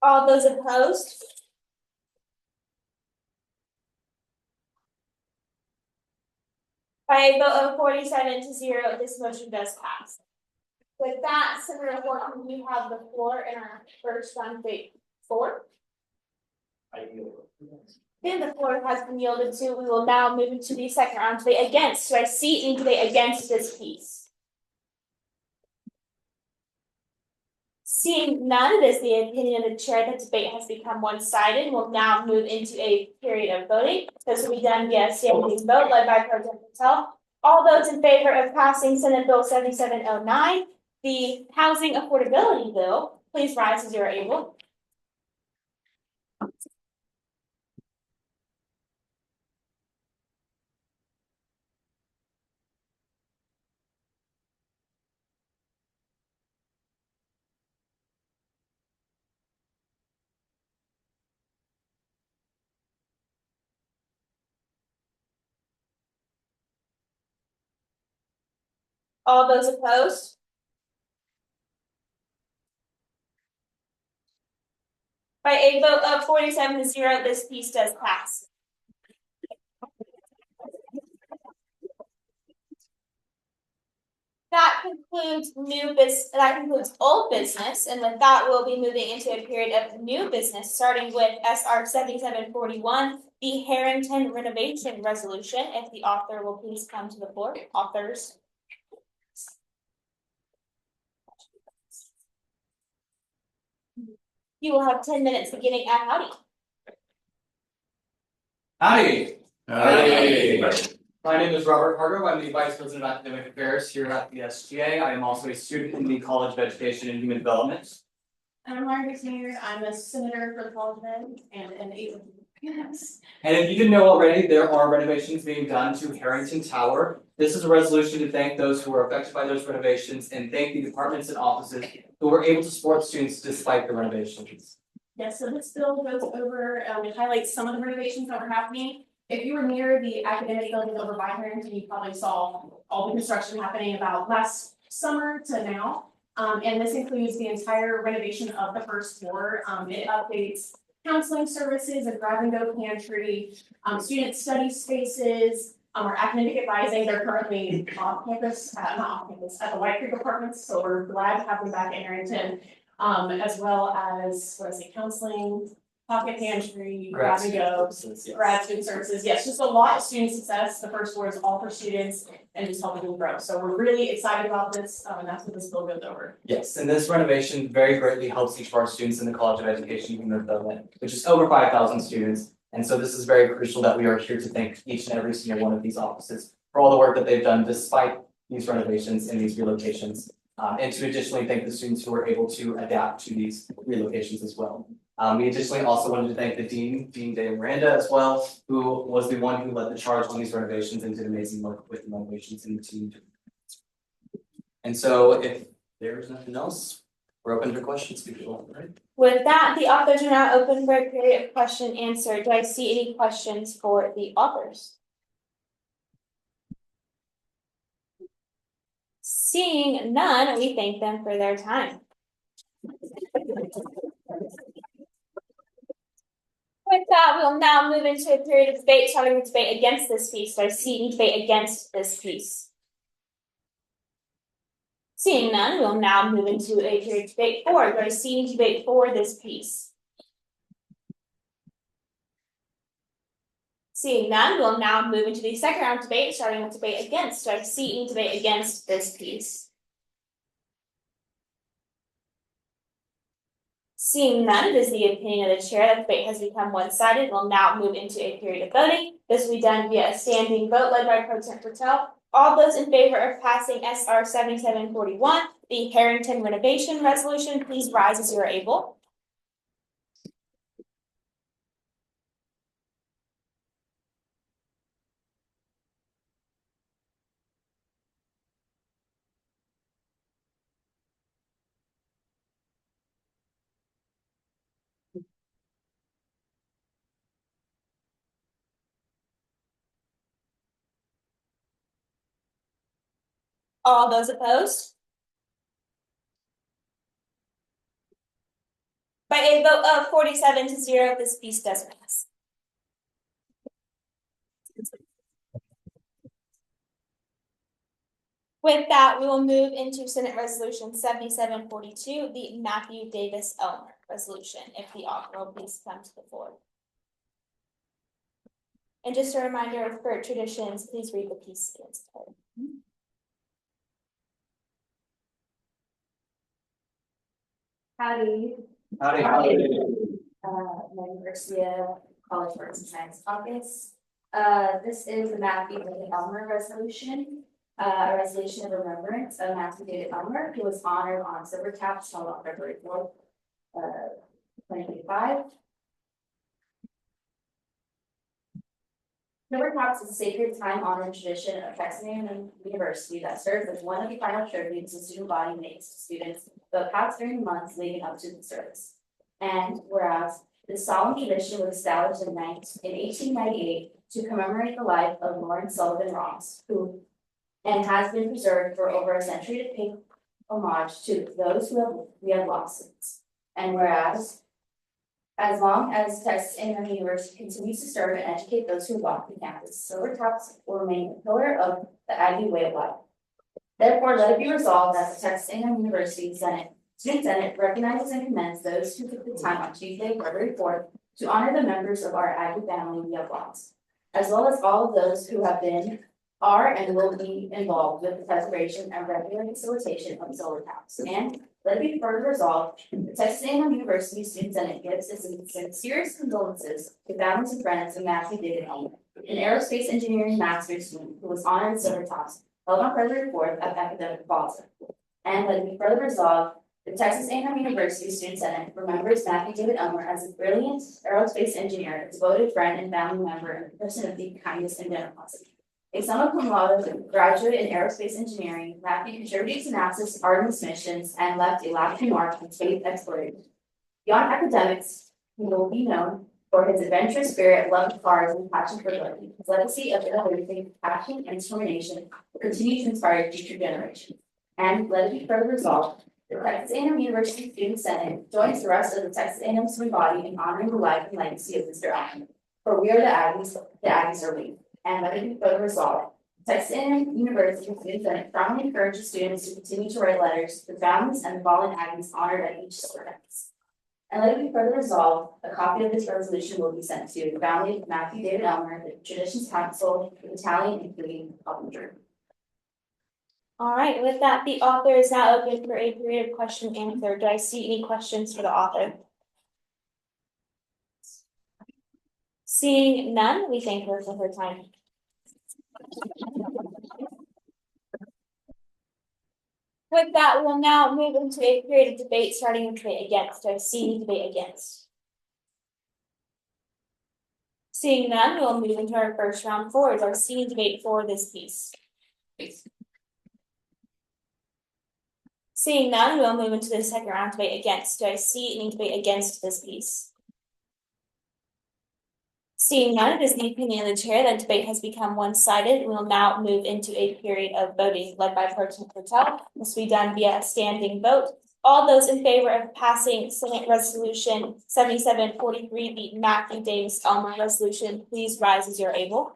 All those opposed? By a vote of 47-0, this motion does pass. With that, Senator Horton, you have the floor in our first round debate for. Then the floor has been yielded to. We will now move into the second round debate against. Do I see any debate against this piece? Seeing none, it is the opinion of the chair that debate has become one-sided. We'll now move into a period of voting. This will be done via standing vote led by Pro Tem Patel. All those in favor of passing Senate Bill 7709, the housing affordability bill, please rise as you are able. All those opposed? By a vote of 47-0, this piece does pass. That concludes that concludes old business, and with that, we'll be moving into a period of new business, starting with SR 7741, the Harrington renovation resolution. If the author will please come to the floor. Authors. You will have 10 minutes beginning at howdy. Howdy, Howdy. my name is Robert Hargrove. I'm the Vice President of Academic Affairs here at the SGA. I am also a student in the College of Education and Human Development. And I'm Margaret Senior, I'm a senator for the College of Ed and an aide. Yes. And if you didn't know already, there are renovations being done to Harrington Tower. This is a resolution to thank those who were affected by those renovations and thank the departments and offices who were able to support students despite the renovations. Yes, so this bill goes over, it highlights some of the renovations that were happening. If you were near the academic building over by Harrington, you probably saw all the construction happening about last summer to now. And this includes the entire renovation of the first floor. It updates counseling services, a grab and go pantry, student study spaces, our academic advising. They're currently off campus, not off campus, at the White Creek apartments. So we're glad to have them back at Harrington, as well as counseling, pocket pantry, grab and go, grad student services. Yes, just a lot of student success. The first floor is all for students and just helping them grow. So we're really excited about this, and that's what this bill goes over. Yes, and this renovation very greatly helps each of our students in the College of Education and Human Development, which is over 5,000 students. And so this is very crucial that we are here to thank each and every single one of these offices for all the work that they've done despite these renovations and these relocations. And to additionally thank the students who were able to adapt to these relocations as well. We additionally also wanted to thank the Dean Day Miranda as well, who was the one who led the charge on these renovations and did amazing work with the renovations in the team. And so if there's nothing else, we're open for questions, people, right? With that, the authors are now open for a period of question and answer. Do I see any questions for the authors? Seeing none, we thank them for their time. With that, we'll now move into a period of debate, starting with debate against this piece. Do I see any debate against this piece? Seeing none, we'll now move into a period of debate for. Do I see any debate for this piece? Seeing none, we'll now move into the second round of debate, starting with debate against. Do I see any debate against this piece? Seeing none, it is the opinion of the chair that the debate has become one-sided. We'll now move into a period of voting. This will be done via a standing vote led by Pro Tem Patel. All those in favor of passing SR 7741, the Harrington renovation resolution, please rise as you are able. All those opposed? By a vote of 47-0, this piece does pass. With that, we will move into Senate Resolution 7742, the Matthew Davis Elmer resolution. If the author will please come to the floor. And just a reminder for traditions, please read the piece against her. Howdy. Howdy. Maggie Garcia, College of Arts and Science Caucus. This is the Matthew David Elmer resolution, a resolution of remembrance of Matthew David Elmer, who was honored on Silver Caps held on February 4th, 2025. Silver Caps is a sacred time-honored tradition of Texas A&M University that serves as one of the final tributes the student body makes to students both past during the months leading up to the service. And whereas this solemn tradition was established in 1898 to commemorate the life of Lawrence Sullivan Ross, who and has been preserved for over a century to pay homage to those we have lost since. And whereas, as long as Texas A&M University continues to serve and educate those who walk the campus, Silver Tops will remain a pillar of the Aggie way of life. Therefore, let it be resolved that the Texas A&M University Student Senate recognizes and commends those who took the time on Tuesday, February 4th, to honor the members of our Aggie family we have lost, as well as all of those who have been, are, and will be involved with the preservation and regular facilitation of Silver Tops. And let it be further resolved, the Texas A&M University Student Senate gives its sincerest condolences to families and friends of Matthew David Elmer, an aerospace engineering master's student who was honored at Silver Tops, held on February 4th at Academic Plaza. And let it be further resolved, the Texas A&M University Student Senate remembers Matthew David Elmer as a brilliant aerospace engineer, a devoted friend and family member, and a person of deep kindness and generosity. A summa cum laude graduate in aerospace engineering, Matthew contributed to NASA's Artemis missions and left a lasting mark on space exploration. Beyond academics, he will be known for his adventurous spirit, love of cars, and passion for learning. His legacy of innovative passion and determination will continue to inspire future generations. And let it be further resolved, the Texas A&M University Student Senate joins the rest of the Texas A&M student body in honoring the life and legacy of Mr. Elmer. For we are the Aggies are we. And let it be further resolved, Texas A&M University Student Senate strongly encourages students to continue to write letters to the families and the fallen Aggies honored at each service. And let it be further resolved, a copy of this resolution will be sent to the family of Matthew David Elmer, the Traditions Council, the Battalion, including Coppinger. All right, with that, the author is now open for a period of question and answer. Do I see any questions for the author? Seeing none, we thank her for her time. With that, we'll now move into a period of debate, starting with debate against. Do I see any debate against? Seeing none, we'll move into our first round for. Do I see any debate for this piece? Seeing none, we'll move into the second round debate against. Do I see any debate against this piece? Seeing none, it is the opinion of the chair that debate has become one-sided. We will now move into a period of voting led by Pro Tem Patel. This will be done via a standing vote. All those in favor of passing Senate Resolution 7743, the Matthew Davis Elmer Resolution, please rise as you're able.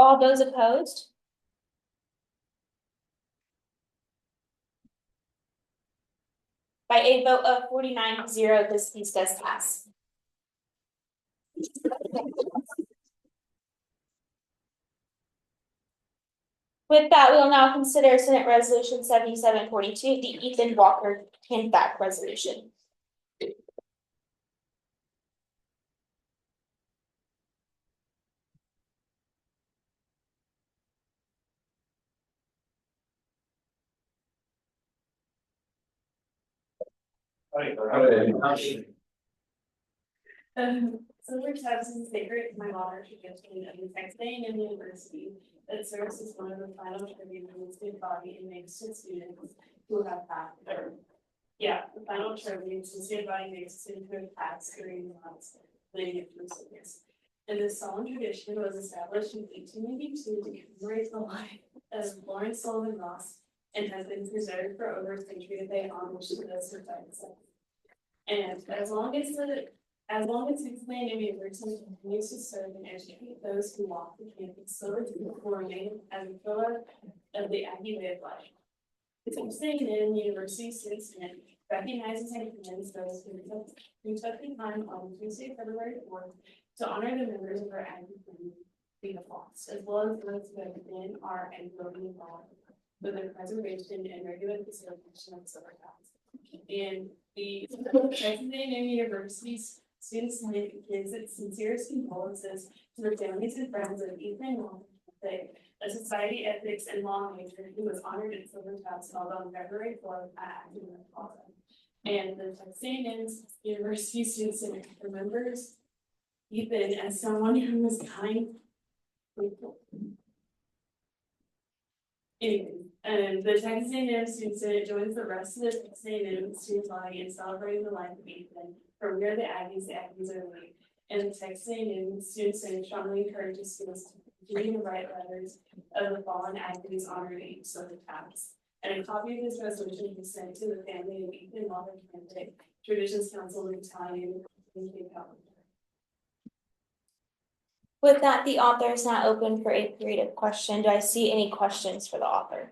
All those opposed? By a vote of 49-0, this piece does pass. With that, we will now consider Senate Resolution 7742, the Ethan Walker Handback Resolution. Silver Tops is sacred, my honor to give to me of the Texas A&M University that serves as one of the final tributes in the student body and makes to students who have passed. The final tributes the student body makes to students who have passed during the months leading up to the service. And this solemn tradition was established in 1882 to commemorate the life of Lawrence Sullivan Ross and has been preserved for over a century to pay homage to those who died. And as long as Texas A&M University continues to serve and educate those who walk the campus, Silver Tops will remain as a pillar of the Aggie way of life. The Texas A&M University Student Senate recognizes and commends those who took the time on Tuesday, February 4th, to honor the members of our Aggie community we have lost, as well as those who have been, are, and will be involved with the preservation and regular facilitation of Silver Tops. And the Texas A&M University's Student Senate gives its sincerest condolences to the families and friends of Ethan Walker, a society ethics and law major who was honored at Silver Tops held on February 4th at Academic Plaza. And the Texas A&M University Student Senate remembers Ethan as someone who was kind. Anyway, the Texas A&M Student Senate joins the rest of the Texas A&M student body in celebrating the life of Ethan. For we are the Aggies are we. And the Texas A&M Student Senate strongly encourages students to continue to write letters of the fallen Aggies honoring each silver tabs. And a copy of this resolution is sent to the family of Ethan Walker Candidate, Traditions Council of Italian in Cape Cod. With that, the author is now open for a period of question. Do I see any questions for the author?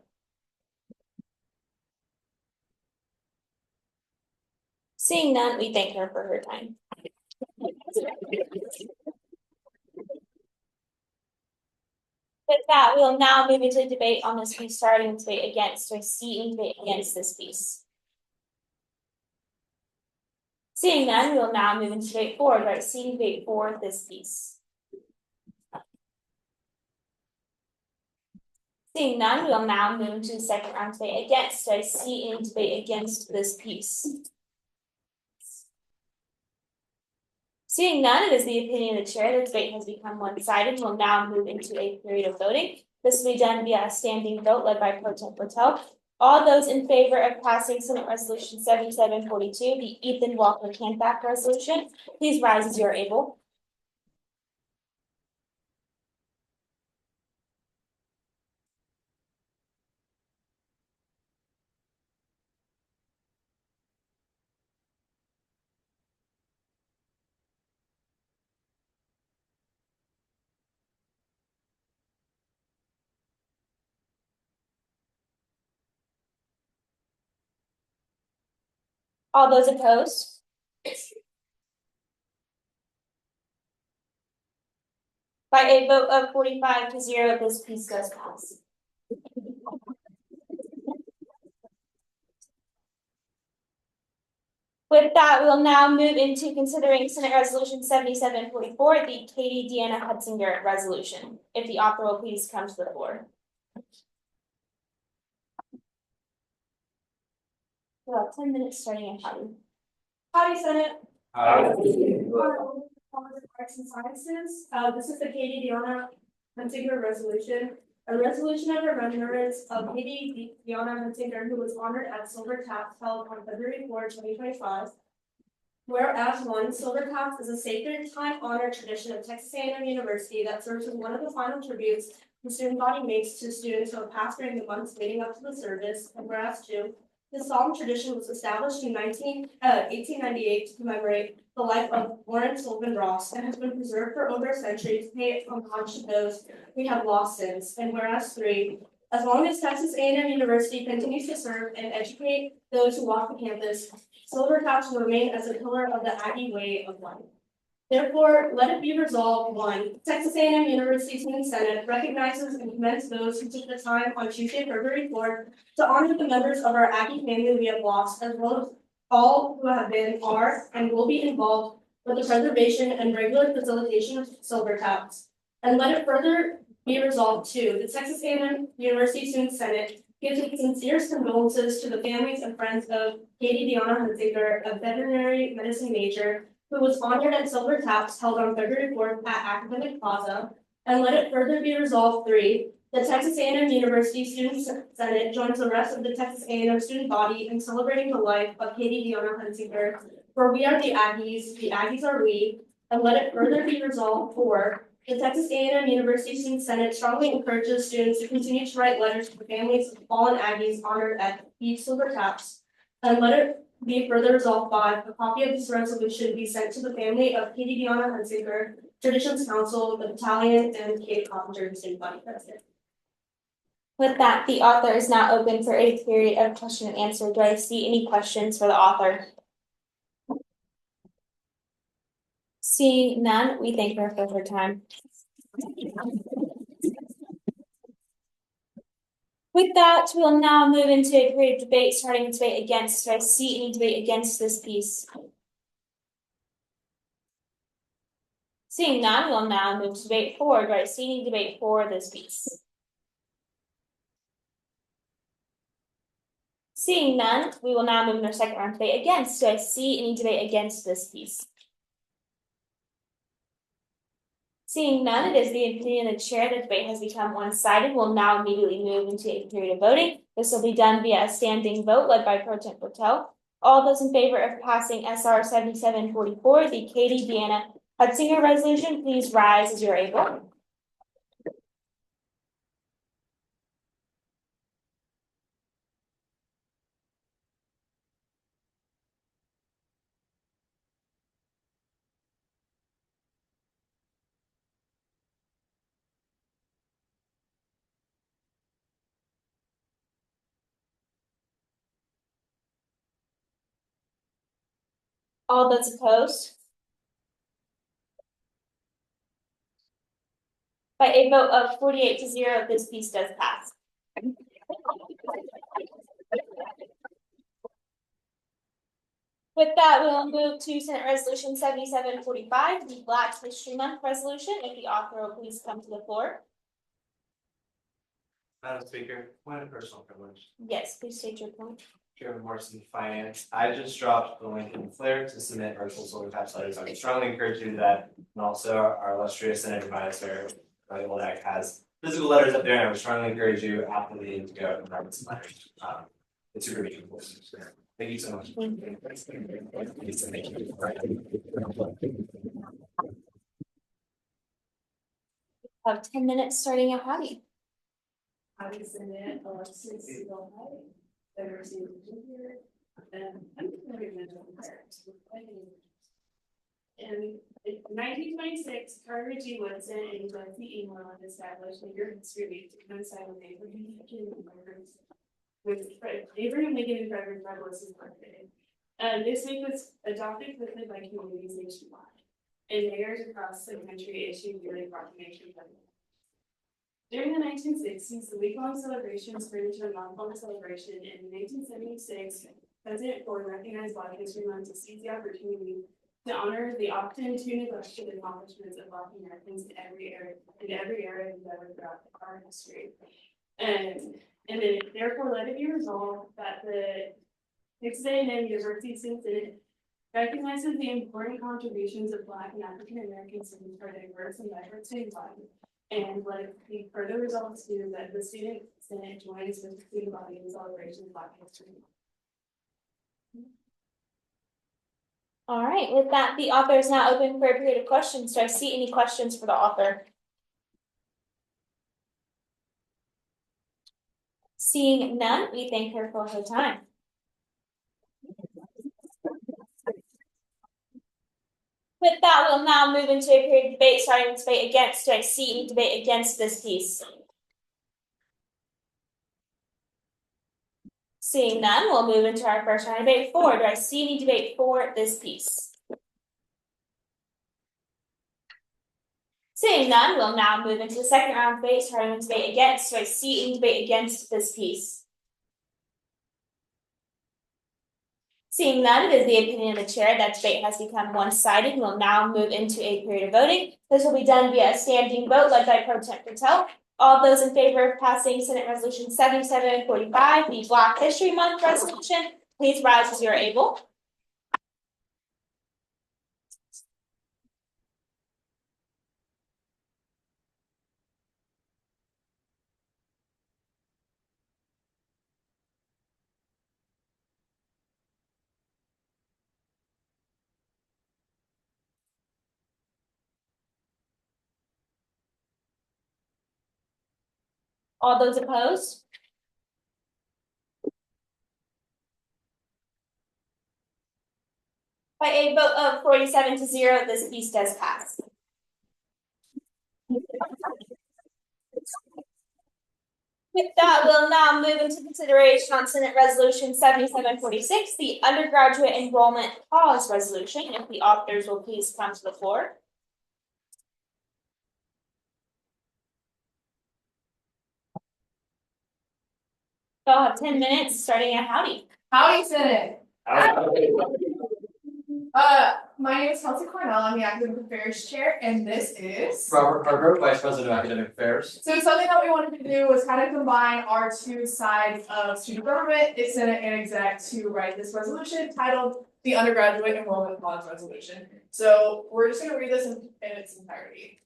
Seeing none, we thank her for her time. With that, we will now move into debate on this piece, starting with debate against. Do I see any debate against this piece? Seeing none, we will now move into debate for. Do I see any debate for this piece? Seeing none, we will now move into the second round debate against. Do I see any debate against this piece? Seeing none, it is the opinion of the chair that the debate has become one-sided. We'll now move into a period of voting. This will be done via a standing vote led by Pro Tem Patel. All those in favor of passing Senate Resolution 7742, the Ethan Walker Campact Resolution, please rise as you are able. All those opposed? By a vote of 45-0, this piece does pass. With that, we'll now move into considering Senate Resolution 7744, the Katie Deanna Hutzinger resolution. If the author will please come to the floor. About 10 minutes starting in Howdy. Howdy, Senate. Howdy. Arts and Sciences. This is the Katie Deanna Hutzinger resolution. A resolution of remembrance of Katie Deanna Hutzinger, who was honored at Silver Taps held on February 4, 2025. Whereas one, Silver Taps is a sacred time-honored tradition of Texas A&M University that serves as one of the final tributes the student body makes to students who have passed during the months leading up to the service. And whereas two, this solemn tradition was established in 1898 to commemorate the life of Warren Sullivan Ross and has been preserved for over a century to pay homage to those we have lost since. And whereas three, as long as Texas A&M University continues to serve and educate those who walk the campus, Silver Taps will remain as a pillar of the Aggie way of life. Therefore, let it be resolved, one, Texas A&M University Student Senate recognizes and commends those who took the time on Tuesday, February 4th to honor the members of our Aggie family we have lost, as well as all who have been, are, and will be involved with the preservation and regular facilitation of Silver Taps. And let it further be resolved too, the Texas A&M University Student Senate gives its sincerest condolences to the families and friends of Katie Deanna Hutzinger, a veterinary medicine major, who was honored at Silver Taps held on February 4th at Academic Plaza. And let it further be resolved three, the Texas A&M University Student Senate joins the rest of the Texas A&M student body in celebrating the life of Katie Deanna Hutzinger. For we are the Aggies are we. And let it further be resolved four, the Texas A&M University Student Senate strongly encourages students to continue to write letters to the families of fallen Aggies honored at each Silver Taps. And let it be further resolved five, a copy of this resolution be sent to the family of Katie Deanna Hutzinger, Traditions Council, the Battalion, and Kate Coppinger, Student Body President. With that, the author is now open for a period of question and answer. Do I see any questions for the author? Seeing none, we thank her for her time. With that, we'll now move into a period of debate, starting with debate against. Do I see any debate against this piece? Seeing none, we'll now move to debate for. Do I see any debate for this piece? Seeing none, we will now move into our second round debate against. Do I see any debate against this piece? Seeing none, it is the opinion of the chair that debate has become one-sided. We'll now immediately move into a period of voting. This will be done via a standing vote led by Pro Tem Patel. All those in favor of passing SR 7744, the Katie Deanna Hutzinger resolution, please rise as you're able. All those opposed? By a vote of 48-0, this piece does pass. With that, we'll move to Senate Resolution 7745, the Black History Month resolution. If the author will please come to the floor. Madam Speaker, one personal privilege. Yes, please state your point. Chairman Morrison, Finance. I just dropped the link in Flare to submit virtual solar tax letters. I would strongly encourage you to do that. And also our illustrious Senator Vice Mayor, Oleg, has physical letters up there, and I would strongly encourage you after the meeting to go and write some letters. It's super meaningful. Thank you so much. Have 10 minutes starting at Patty. I would submit Alexis Seagull High, diversity of gender, and I'm going to mention parents. In 1926, Carter G. Woodson and Betsy England established a year history week to coincide with Abraham Lincoln and Frederick's Abraham Lincoln and Frederick Douglass's birthday. This week was adopted quickly by communities nationwide, and mayors across the country issued yearly proclamations. During the 1960s, the week-long celebration turned into a month-long celebration. In 1976, President Ford recognized Black History Month to seize the opportunity to honor the often too neglected accomplishments of Black Americans in every era endeavored throughout our history. And it therefore led to be resolved that the Texas A&M University Student Senate recognizes the important contributions of Black and African American students for diverse and diverse student body. And let it be further resolved to that the Student Senate joins with the student body in celebration of Black History Month. All right, with that, the author is now open for a period of questions. Do I see any questions for the author? Seeing none, we thank her for her time. With that, we'll now move into a period of debate, starting with debate against. Do I see any debate against this piece? Seeing none, we'll move into our first round of debate for. Do I see any debate for this piece? Seeing none, we'll now move into the second round of debate, starting with debate against. Do I see any debate against this piece? Seeing none, it is the opinion of the chair that debate has become one-sided. We'll now move into a period of voting. This will be done via a standing vote led by Pro Tem Patel. All those in favor of passing Senate Resolution 7745, the Black History Month resolution, please rise as you are able. All those opposed? By a vote of 47-0, this piece does pass. With that, we'll now move into consideration on Senate Resolution 7746, the Undergraduate Enrollment Pause Resolution. If the authors will please come to the floor. Y'all have 10 minutes, starting at Howdy. Howdy, Senate. My name is Kelsey Cornell, I'm the Academic Affairs Chair, and this is. Robert Hargrove, Vice President of Academic Affairs. So something that we wanted to do was kind of combine our two sides of student government, its Senate and exec, to write this resolution titled the Undergraduate Enrollment Pause Resolution. So we're just gonna read this in its entirety.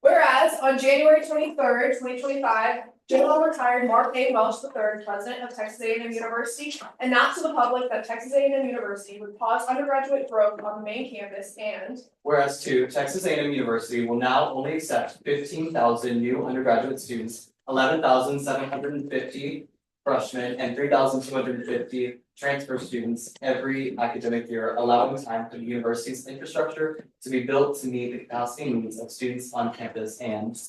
Whereas on January 23rd, 2025, General Retired Mark A. Welch III, President of Texas A&M University, announced to the public that Texas A&M University would pause undergraduate growth on the main campus and Whereas two, Texas A&M University will now only accept 15,000 new undergraduate students, 11,750 freshmen, and 3,250 transfer students every academic year, allowing time for the university's infrastructure to be built to meet the capacity needs of students on campus. And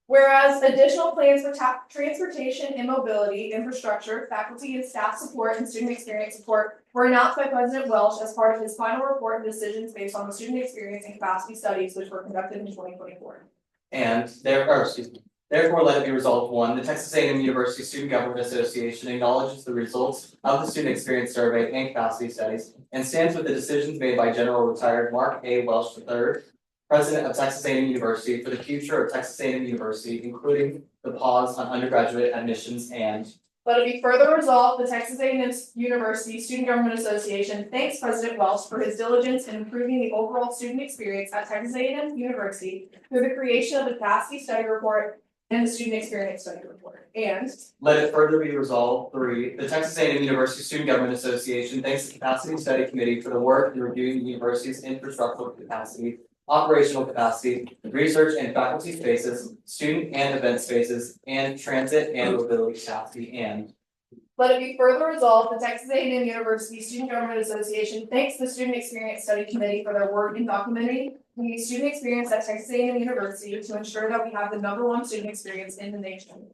whereas additional plans for transportation and mobility, infrastructure, faculty and staff support, and student experience support were announced by President Welch as part of his final report and decisions based on the student experience and capacity studies which were conducted in 2024. And therefore, let it be resolved, one, the Texas A&M University Student Government Association acknowledges the results of the student experience survey and capacity studies and stands with the decisions made by General Retired Mark A. Welch III, President of Texas A&M University, for the future of Texas A&M University, including the pause on undergraduate admissions. And let it be further resolved, the Texas A&M University Student Government Association thanks President Welch for his diligence in improving the overall student experience at Texas A&M University through the creation of the capacity study report and the student experience study report. And let it further be resolved, three, the Texas A&M University Student Government Association thanks the Capacity Study Committee for the work in reviewing the university's infrastructural capacity, operational capacity, research and faculty spaces, student and event spaces, and transit and mobility capacity. And let it be further resolved, the Texas A&M University Student Government Association thanks the Student Experience Study Committee for their work in documenting the student experience at Texas A&M University to ensure that we have the #1 student experience in the nation.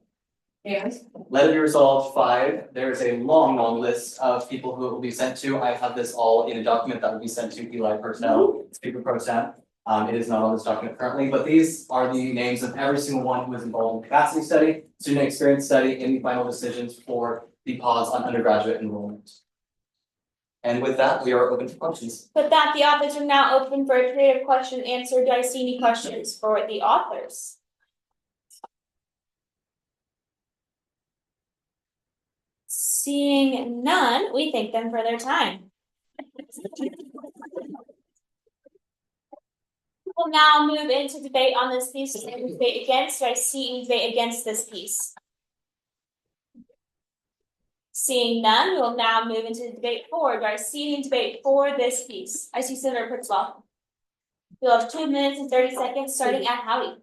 And let it be resolved, five, there is a long list of people who it will be sent to. I have this all in a document that will be sent to Eli personnel, Speaker Pro Tem. It is not on this document currently, but these are the names of every single one who was involved in the capacity study, student experience study, and the final decisions for the pause on undergraduate enrollment. And with that, we are open for questions. With that, the authors are now open for a period of question and answer. Do I see any questions for the authors? Seeing none, we thank them for their time. We'll now move into debate on this piece. Debate against. Do I see any debate against this piece? Seeing none, we will now move into debate for. Do I see any debate for this piece? I see Senator Pritzlaw. You'll have 2 minutes and 30 seconds starting at Howdy.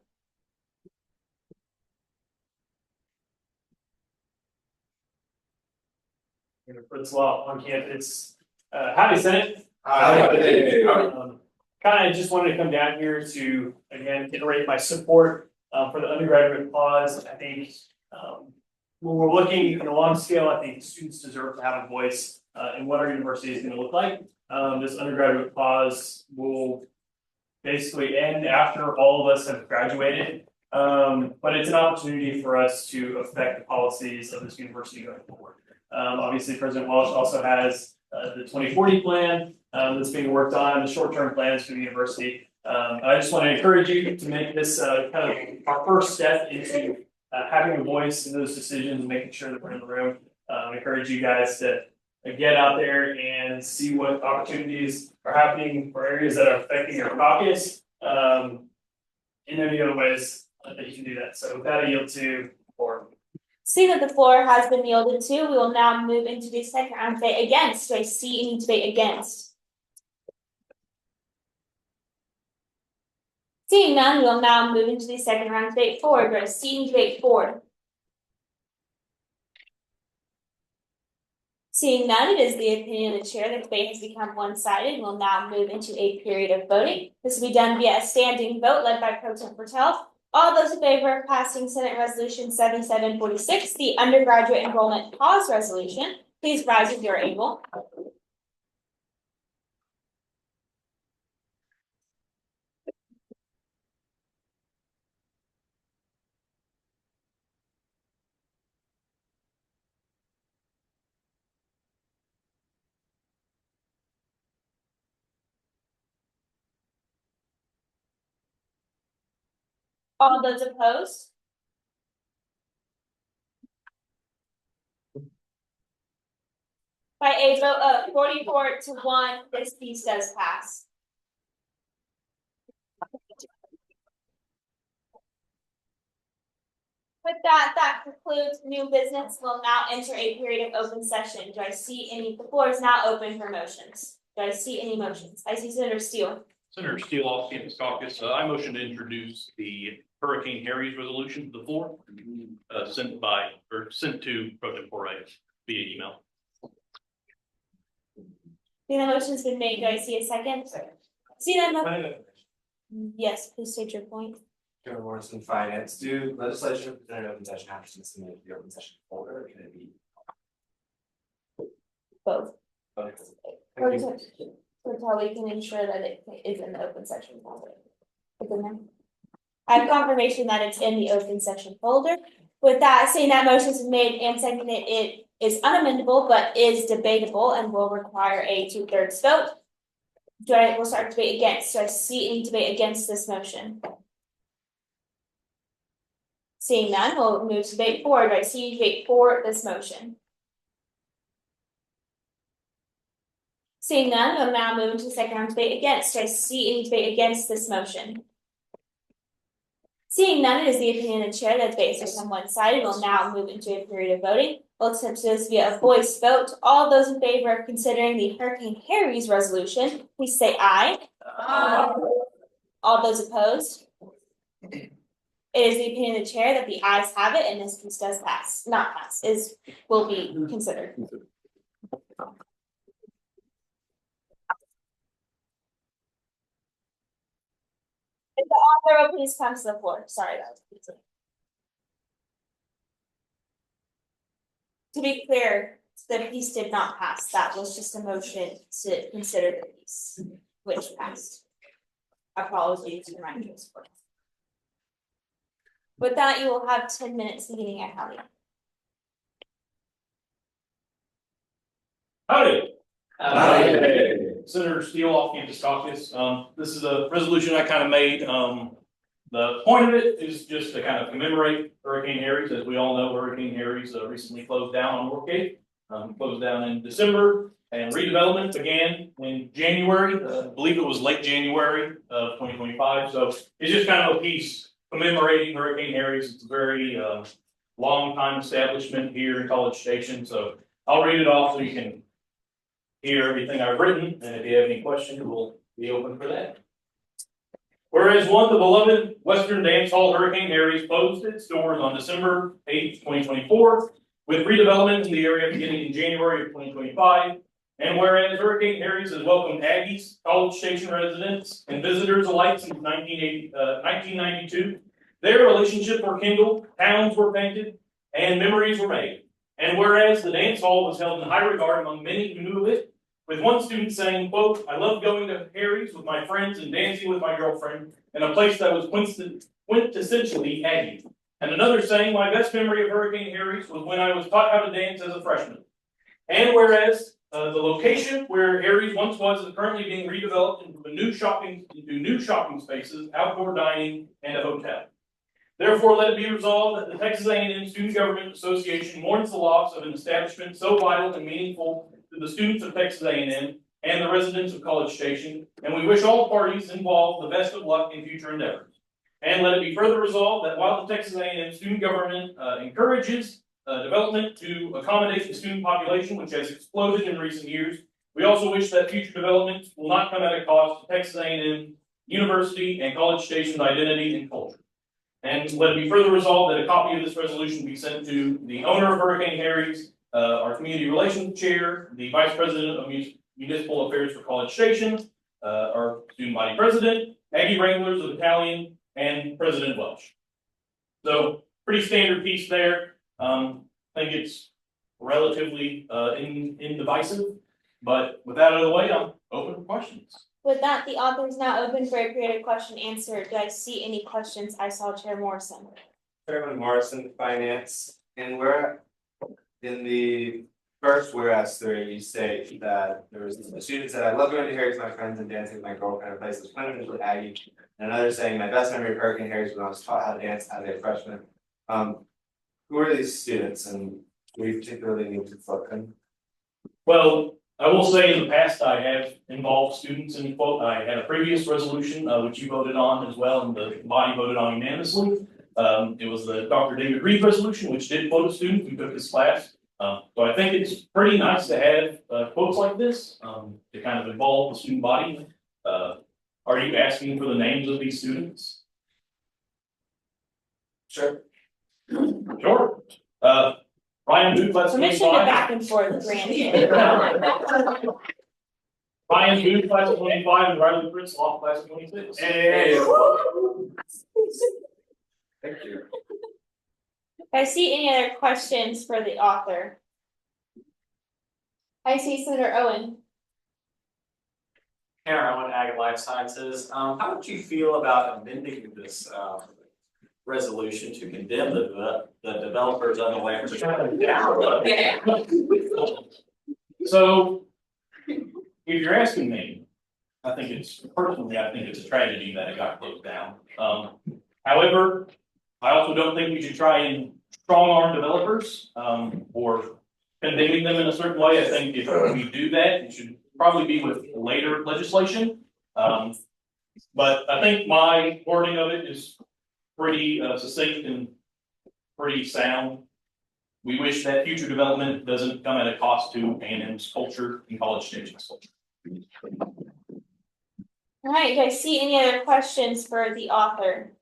Senator Pritzlaw on campus. Howdy, Senate. Kind of just wanted to come down here to, again, iterate my support for the undergraduate pause. I think when we're looking in a long scale, I think students deserve to have a voice in what our university is going to look like. This undergraduate pause will basically end after all of us have graduated, but it's an opportunity for us to affect the policies of this university going forward. Obviously, President Welch also has the 2040 plan that's being worked on, the short-term plans for the university. I just want to encourage you to make this kind of our first step into having a voice in those decisions and making sure that we're in the room. I encourage you guys to get out there and see what opportunities are happening for areas that are affecting your caucus, and any other ways that you can do that. So with that, I yield to Laura. Seeing that the floor has been yielded to, we will now move into the second round debate against. Do I see any debate against? Seeing none, we will now move into the second round debate for. Do I see any debate for? Seeing none, it is the opinion of the chair that debate has become one-sided. We'll now move into a period of voting. This will be done via a standing vote led by Pro Tem Patel. All those in favor of passing Senate Resolution 7746, the undergraduate enrollment pause resolution, please rise if you're able. All those opposed? By a vote of 44-1, this piece does pass. With that, that concludes new business. We'll now enter a period of open session. Do I see any, the floor is now open for motions. Do I see any motions? I see Senator Steele. Senator Steele, off campus caucus, I motion to introduce the Hurricane Harry's resolution to the floor, sent to Pro Tempore via email. The motion's been made. Do I see a second? See that? Yes, please state your point. Chairman Morrison, Finance, do legislation presented in open session have to be submitted to the open session folder, or can it be? Both. Okay. Or Thank you. that's how we can ensure that it is in the open section folder. It's in there. I have confirmation that it's in the open section folder. With that, seeing that motion's been made and seconded, it is unamendable but is debatable and will require a 2/3 vote. We'll start debate against. Do I see any debate against this motion? Seeing none, we'll move to debate for. Do I see debate for this motion? Seeing none, we'll now move to the second round debate against. Do I see any debate against this motion? Seeing none, it is the opinion of the chair that debate is on one-sided. We'll now move into a period of voting. We'll attempt this via a voice vote. All those in favor of considering the Hurricane Harry's resolution, please say aye. Aye. All those opposed? It is the opinion of the chair that the ayes have it, and this piece does pass, not pass, will be considered. If the author will please come to the floor. Sorry, that was easy. To be clear, the piece did not pass. That was just a motion to consider the piece, which passed. Apologies to my support. With that, you will have 10 minutes beginning at Howdy. Howdy. Howdy. Senator Steele, off campus caucus. This is a resolution I kind of made. The point of it is just to kind of commemorate Hurricane Harry's. As we all know, Hurricane Harry's recently closed down on Northgate. Closed down in December, and redevelopment began in January. I believe it was late January of 2025. So it's just kind of a piece commemorating Hurricane Harry's. It's a very long time establishment here in College Station. So I'll read it off so you can hear everything I've written, and if you have any questions, we'll be open for that. Whereas the beloved Western Dance Hall Hurricane Harry's closed its doors on December 8th, 2024, with redevelopment in the area beginning in January of 2025. And whereas Hurricane Harry's has welcomed Aggies, College Station residents, and visitors alike since 1992, their relationships were kindled, towns were painted, and memories were made. And whereas the dance hall was held in high regard among many who knew of it, with one student saying, quote, "I love going to Harry's with my friends and dancing with my girlfriend in a place that was quintessentially Aggie." And another saying, "My best memory of Hurricane Harry's was when I was taught how to dance as a freshman." And whereas the location where Harry's once was is currently being redeveloped into new shopping spaces, outdoor dining, and a hotel. Therefore, let it be resolved that the Texas A&M Student Government Association mourns the loss of an establishment so vital and meaningful to the students of Texas A&M and the residents of College Station, and we wish all parties involved the best of luck in future endeavors. And let it be further resolved that while the Texas A&M student government encourages development to accommodate the student population, which has exploded in recent years, we also wish that future developments will not come at a cost to Texas A&M University and College Station's identity and culture. And let it be further resolved that a copy of this resolution be sent to the owner of Hurricane Harry's, our community relations chair, the vice president of municipal affairs for College Station, our student body president, Aggie Wranglers of Battalion, and President Welch. So pretty standard piece there. I think it's relatively indivisive, but with that out of the way, I'm open for questions. With that, the author is now open for a period of question and answer. Do I see any questions? I saw Chair Morrison. Chairman Morrison, Finance, and we're in the First, whereas 3, you state that there was the students that I love going to Harry's, my friends, and dancing with my girlfriend, and places plenty with Aggie. And another saying, my best memory of Hurricane Harry's when I was taught how to dance as a freshman. Who are these students, and do we particularly need to fuck them? Well, I will say in the past, I have involved students in quote, I had a previous resolution, which you voted on as well, and the body voted on unanimously. It was the Dr. David Reed resolution, which did quote a student who took this class. So I think it's pretty nice to have quotes like this to kind of involve the student body. Are you asking for the names of these students? Sure. Sure. Ryan Booth, class Permission to 25. back and forth, Randy. Ryan Booth, class of 25, and Riley Fritz, off class of 26. Hey. Thank you. If I see any other questions for the author. I see Senator Owen. Karen Owen, Ag and Life Sciences. How would you feel about amending this resolution to condemn the developers of the land? So, if you're asking me, I think it's a tragedy that it got closed down. However, I also don't think we should try and strong arm developers, or condemning them in a certain way. I think if we do that, it should probably be with later legislation. But I think my wording of it is pretty succinct and pretty sound. We wish that future development doesn't come at a cost to A&M's culture and college stations culture. All right, do I see any other questions for the author?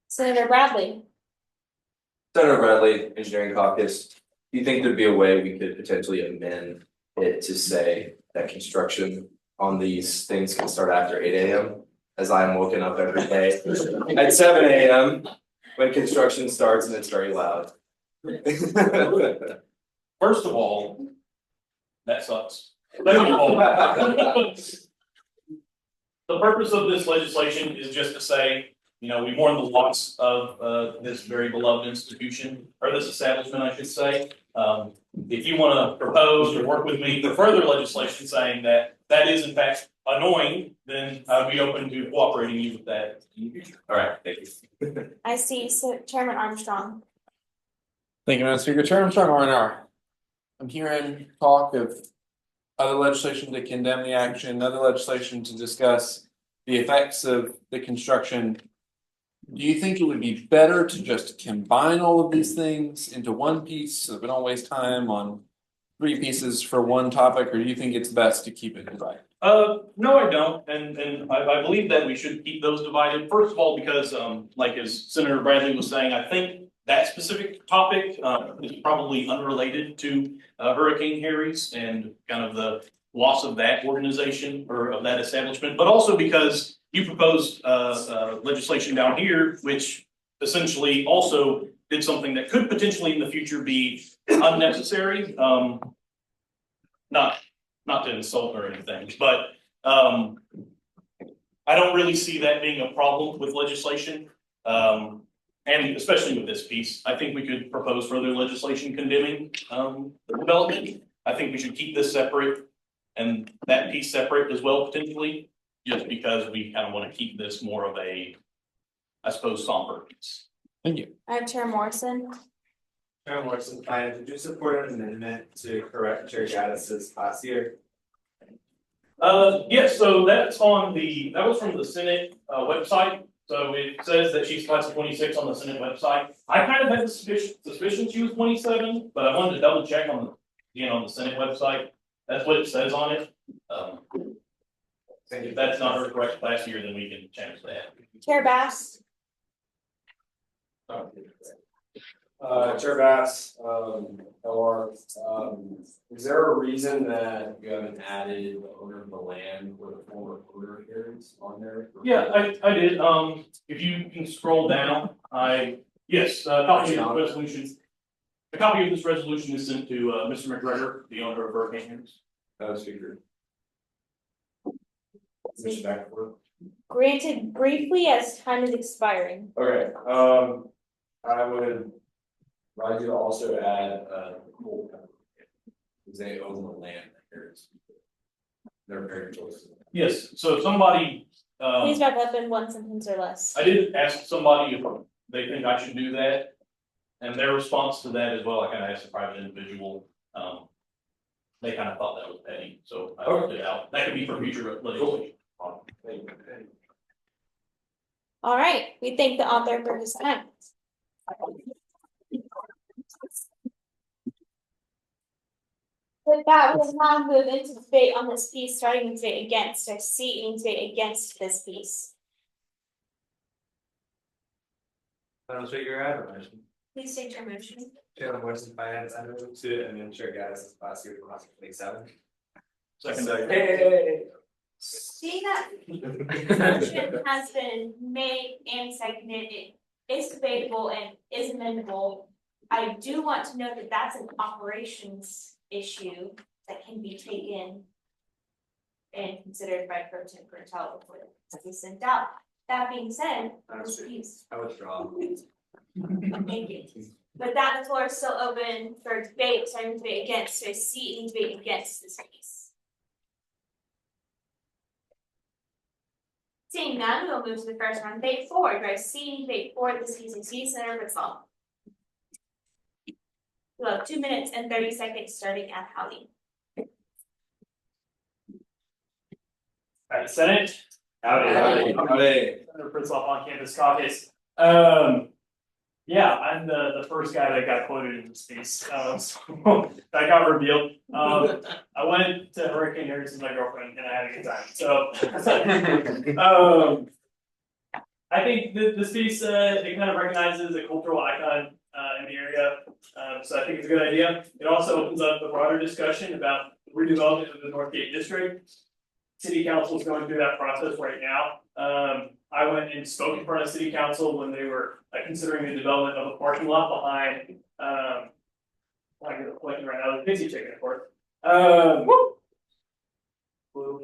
Senator Bradley. Senator Bradley, Engineering Caucus, do you think there'd be a way we could potentially amend it to say that construction on these things can start after 8 a.m. as I'm woken up every day at 7 a.m. when construction starts and it's very loud? First of all, that sucks. Second of all, the purpose of this legislation is just to say, you know, we mourn the loss of this very beloved institution, or this establishment, I should say. If you want to propose or work with me for further legislation saying that that is in fact annoying, then I'd be open to cooperating you with that in the future. All right, thank you. I see Chairman Armstrong. Thank you, Madam Speaker. Chairman Armstrong, I'm hearing talk of other legislation to condemn the action, other legislation to discuss the effects of the construction. Do you think it would be better to just combine all of these things into one piece so that we don't waste time on 3 pieces for one topic, or do you think it's best to keep it divided? No, I don't, and I believe that we should keep those divided. First of all, because like as Senator Bradley was saying, I think that specific topic is probably unrelated to Hurricane Harry's and kind of the loss of that organization or of that establishment, but also because you proposed legislation down here, which essentially also did something that could potentially in the future be unnecessary. Not to insult or anything, but I don't really see that being a problem with legislation. And especially with this piece, I think we could propose further legislation condemning the development. I think we should keep this separate and that piece separate as well potentially, just because we kind of want to keep this more of a, I suppose, somber piece. Thank you. I have Chair Morrison. Chair Morrison, did you support an amendment to correct Chair Gaddis's class year? Yes, so that was from the Senate website. So it says that she's class of 26 on the Senate website. I kind of had the suspicion she was 27, but I wanted to double check on the Senate website. That's what it says on it. If that's not her correct class year, then we can change that. Chair Bass. Chair Bass, is there a reason that you haven't added the owner of the land or the former owner hearings on there? Yeah, I did. If you can scroll down, copy of the resolution. A copy of this resolution is sent to Mr. McGregor, the owner of Hurricane Harry's. Speaker. Granted briefly as time is expiring. Okay, I would Remind you to also add pool. Because they own the land here. They're very close. Yes, so if somebody, Please wrap up in one sentence or less. I did ask somebody if they think I should do that. And their response to that as well, I kind of asked a private individual, they kind of thought that was petty, so I worked it out. That could be for future litigation. All right, we thank the author for his time. With that, we'll now move into debate on this piece, starting with debate against, or seeing debate against this piece. Madam Speaker, I have a motion. Please state your motion. Chair motion finance, I move to amend Chair Gaddis' class year 2027. Second. Hey. Seeing that motion has been made and seconded, it is debatable and is amendable. I do want to note that that's an operations issue that can be taken and considered by Pro Tem Bertel before it's sent out. That being said, this piece. I withdraw. Thank you. But that the floor is still open for debate, starting debate against, so seeing debate against this piece. Seeing none, we'll move to the first round, debate for, do I see debate for this piece and see Senator Bertel? We'll have 2 minutes and 30 seconds starting at Howdy. Alright, Senate. Howdy. Senator Pritzloff on campus caucus. Yeah, I'm the first guy that got quoted in this piece. So that got revealed. I went to Hurricane Harry with my girlfriend and I had a good time. So I think this piece it kind of recognizes a cultural icon in the area. So I think it's a good idea. It also opens up a broader discussion about redevelopment of the Northgate district. City Council is going through that process right now. I went and spoke in front of City Council when they were considering the development of a parking lot behind, I'm looking right now, the Pixie Chicken, of course.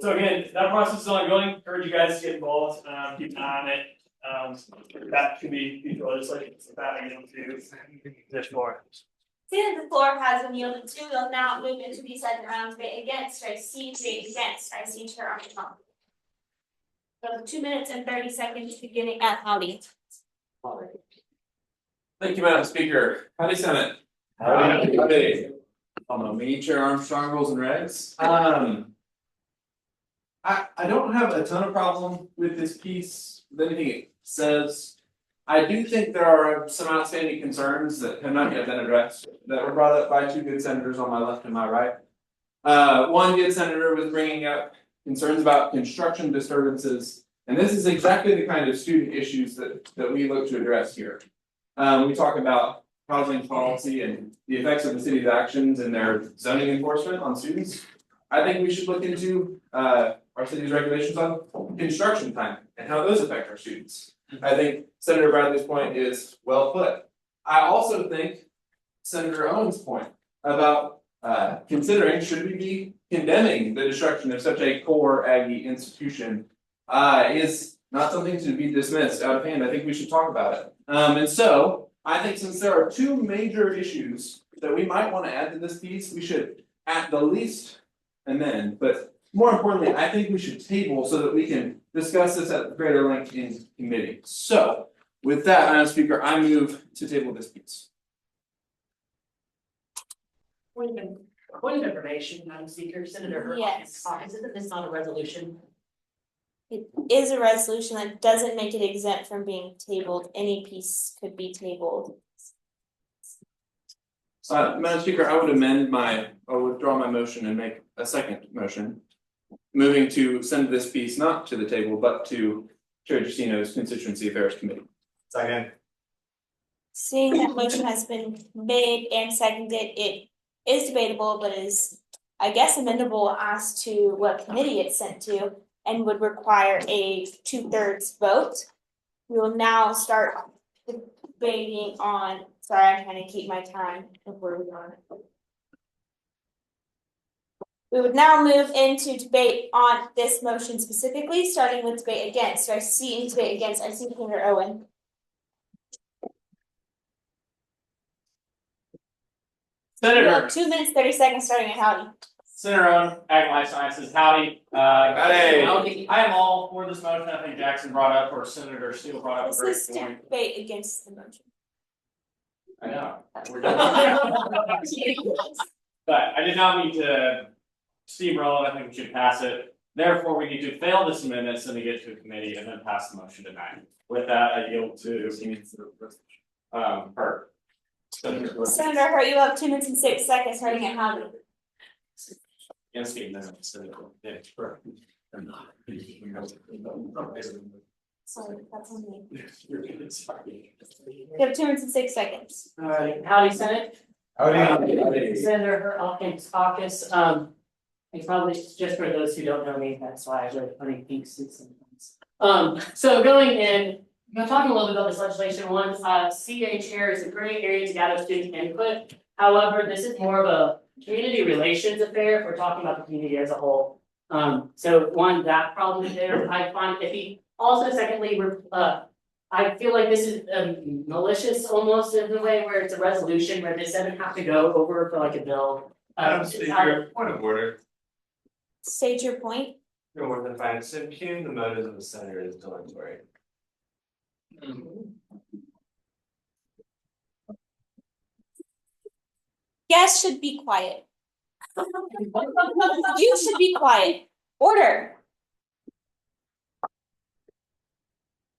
So again, that process is ongoing. Encourage you guys to get involved, keep an eye on it. That could be future legislation. So that I get to position more. Seeing that the floor has been yielded to, we'll now move into the second round debate against, I see debate against, I see Chair Armstrong. So 2 minutes and 30 seconds beginning at Howdy. Thank you, Madam Speaker. Howdy, Senate. Howdy. Me, Chair Armstrong, rules and regs. I don't have a ton of problem with this piece, with anything it says. I do think there are some outstanding concerns that have not yet been addressed, that were brought up by two good senators on my left and my right. One good senator was bringing up concerns about construction disturbances, and this is exactly the kind of student issues that we look to address here. We talk about housing policy and the effects of the city's actions and their zoning enforcement on students. I think we should look into our city's regulations on construction time and how those affect our students. I think Senator Bradley's point is well put. I also think Senator Owen's point about considering should we be condemning the destruction of such a core Aggie institution is not something to be dismissed out of hand. I think we should talk about it. And so I think since there are two major issues that we might want to add to this piece, we should at the least amend, but more importantly, I think we should table so that we can discuss this at greater length in committee. So with that, Madam Speaker, I move to table this piece. Point of information, Madam Speaker, Senator Hurd. Yes. Isn't this not a resolution? It is a resolution that doesn't make it exempt from being tabled. Any piece could be tabled. Madam Speaker, I would withdraw my motion and make a second motion. Moving to send this piece not to the table, but to Chair Justino's Constituency Affairs Committee. Second. Seeing that motion has been made and seconded, it is debatable, but is, I guess, amendable as to what committee it's sent to and would require a 2/3 vote. We will now start debating on, sorry, I'm trying to keep my time of where we are. We would now move into debate on this motion specifically, starting with debate against. So I see in debate against, I see Senator Owen. You Senator, have 2 minutes, 30 seconds starting at howdy. Senator on Ag and Life Sciences, howdy. Howdy. I am all for this motion. I think Jackson brought up, or Senator Steele brought up a This great is point. debate against the motion. I know. We're done. But I did not mean to steamroll it. I think we should pass it. Therefore, we need to fail this amendment, send it to a committee, and then pass the motion tonight. With that, I yield to Hurt. Senator Hurt, you have 2 minutes and 6 seconds starting at howdy. Yes, Senator. Yeah, correct. Sorry, that's on me. Sorry. You have 2 minutes and 6 seconds. Alright, howdy Senate. Howdy. Senator Hurt Hopkins caucus, and probably just for those who don't know me, that's why I wear funny pink suits sometimes. So going in, I'm talking a little bit about this legislation. One, CA chair is a great area to gather student input. However, this is more of a community relations affair if we're talking about the community as a whole. So one, that problem is there, I find iffy. Also, secondly, I feel like this is malicious almost in a way where it's a resolution where this doesn't have to go over for like a bill. Point of order. State your point. You're more than fine. So impugning the motives of the senator is dilatory. Guests should be quiet. You should be quiet. Order.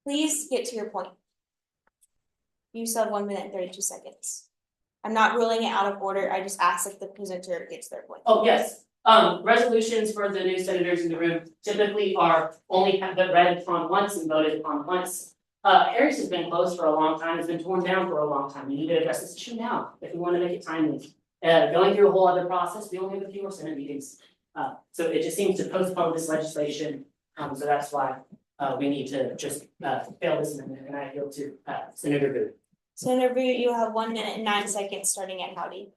Please get to your point. You still have 1 minute and 32 seconds. I'm not ruling it out of order. I just asked if the presenter gets their point. Oh, yes. Resolutions for the new senators in the room typically are only have been read upon once and voted upon once. Harris has been closed for a long time, it's been torn down for a long time. We need to address this issue now if we want to make it timely. Going through a whole other process, we only have a few more Senate meetings. So it just seems to postpone this legislation. So that's why we need to just fail this amendment, and I yield to Senator Booth. Senator Booth, you have 1 minute and 9 seconds starting at howdy.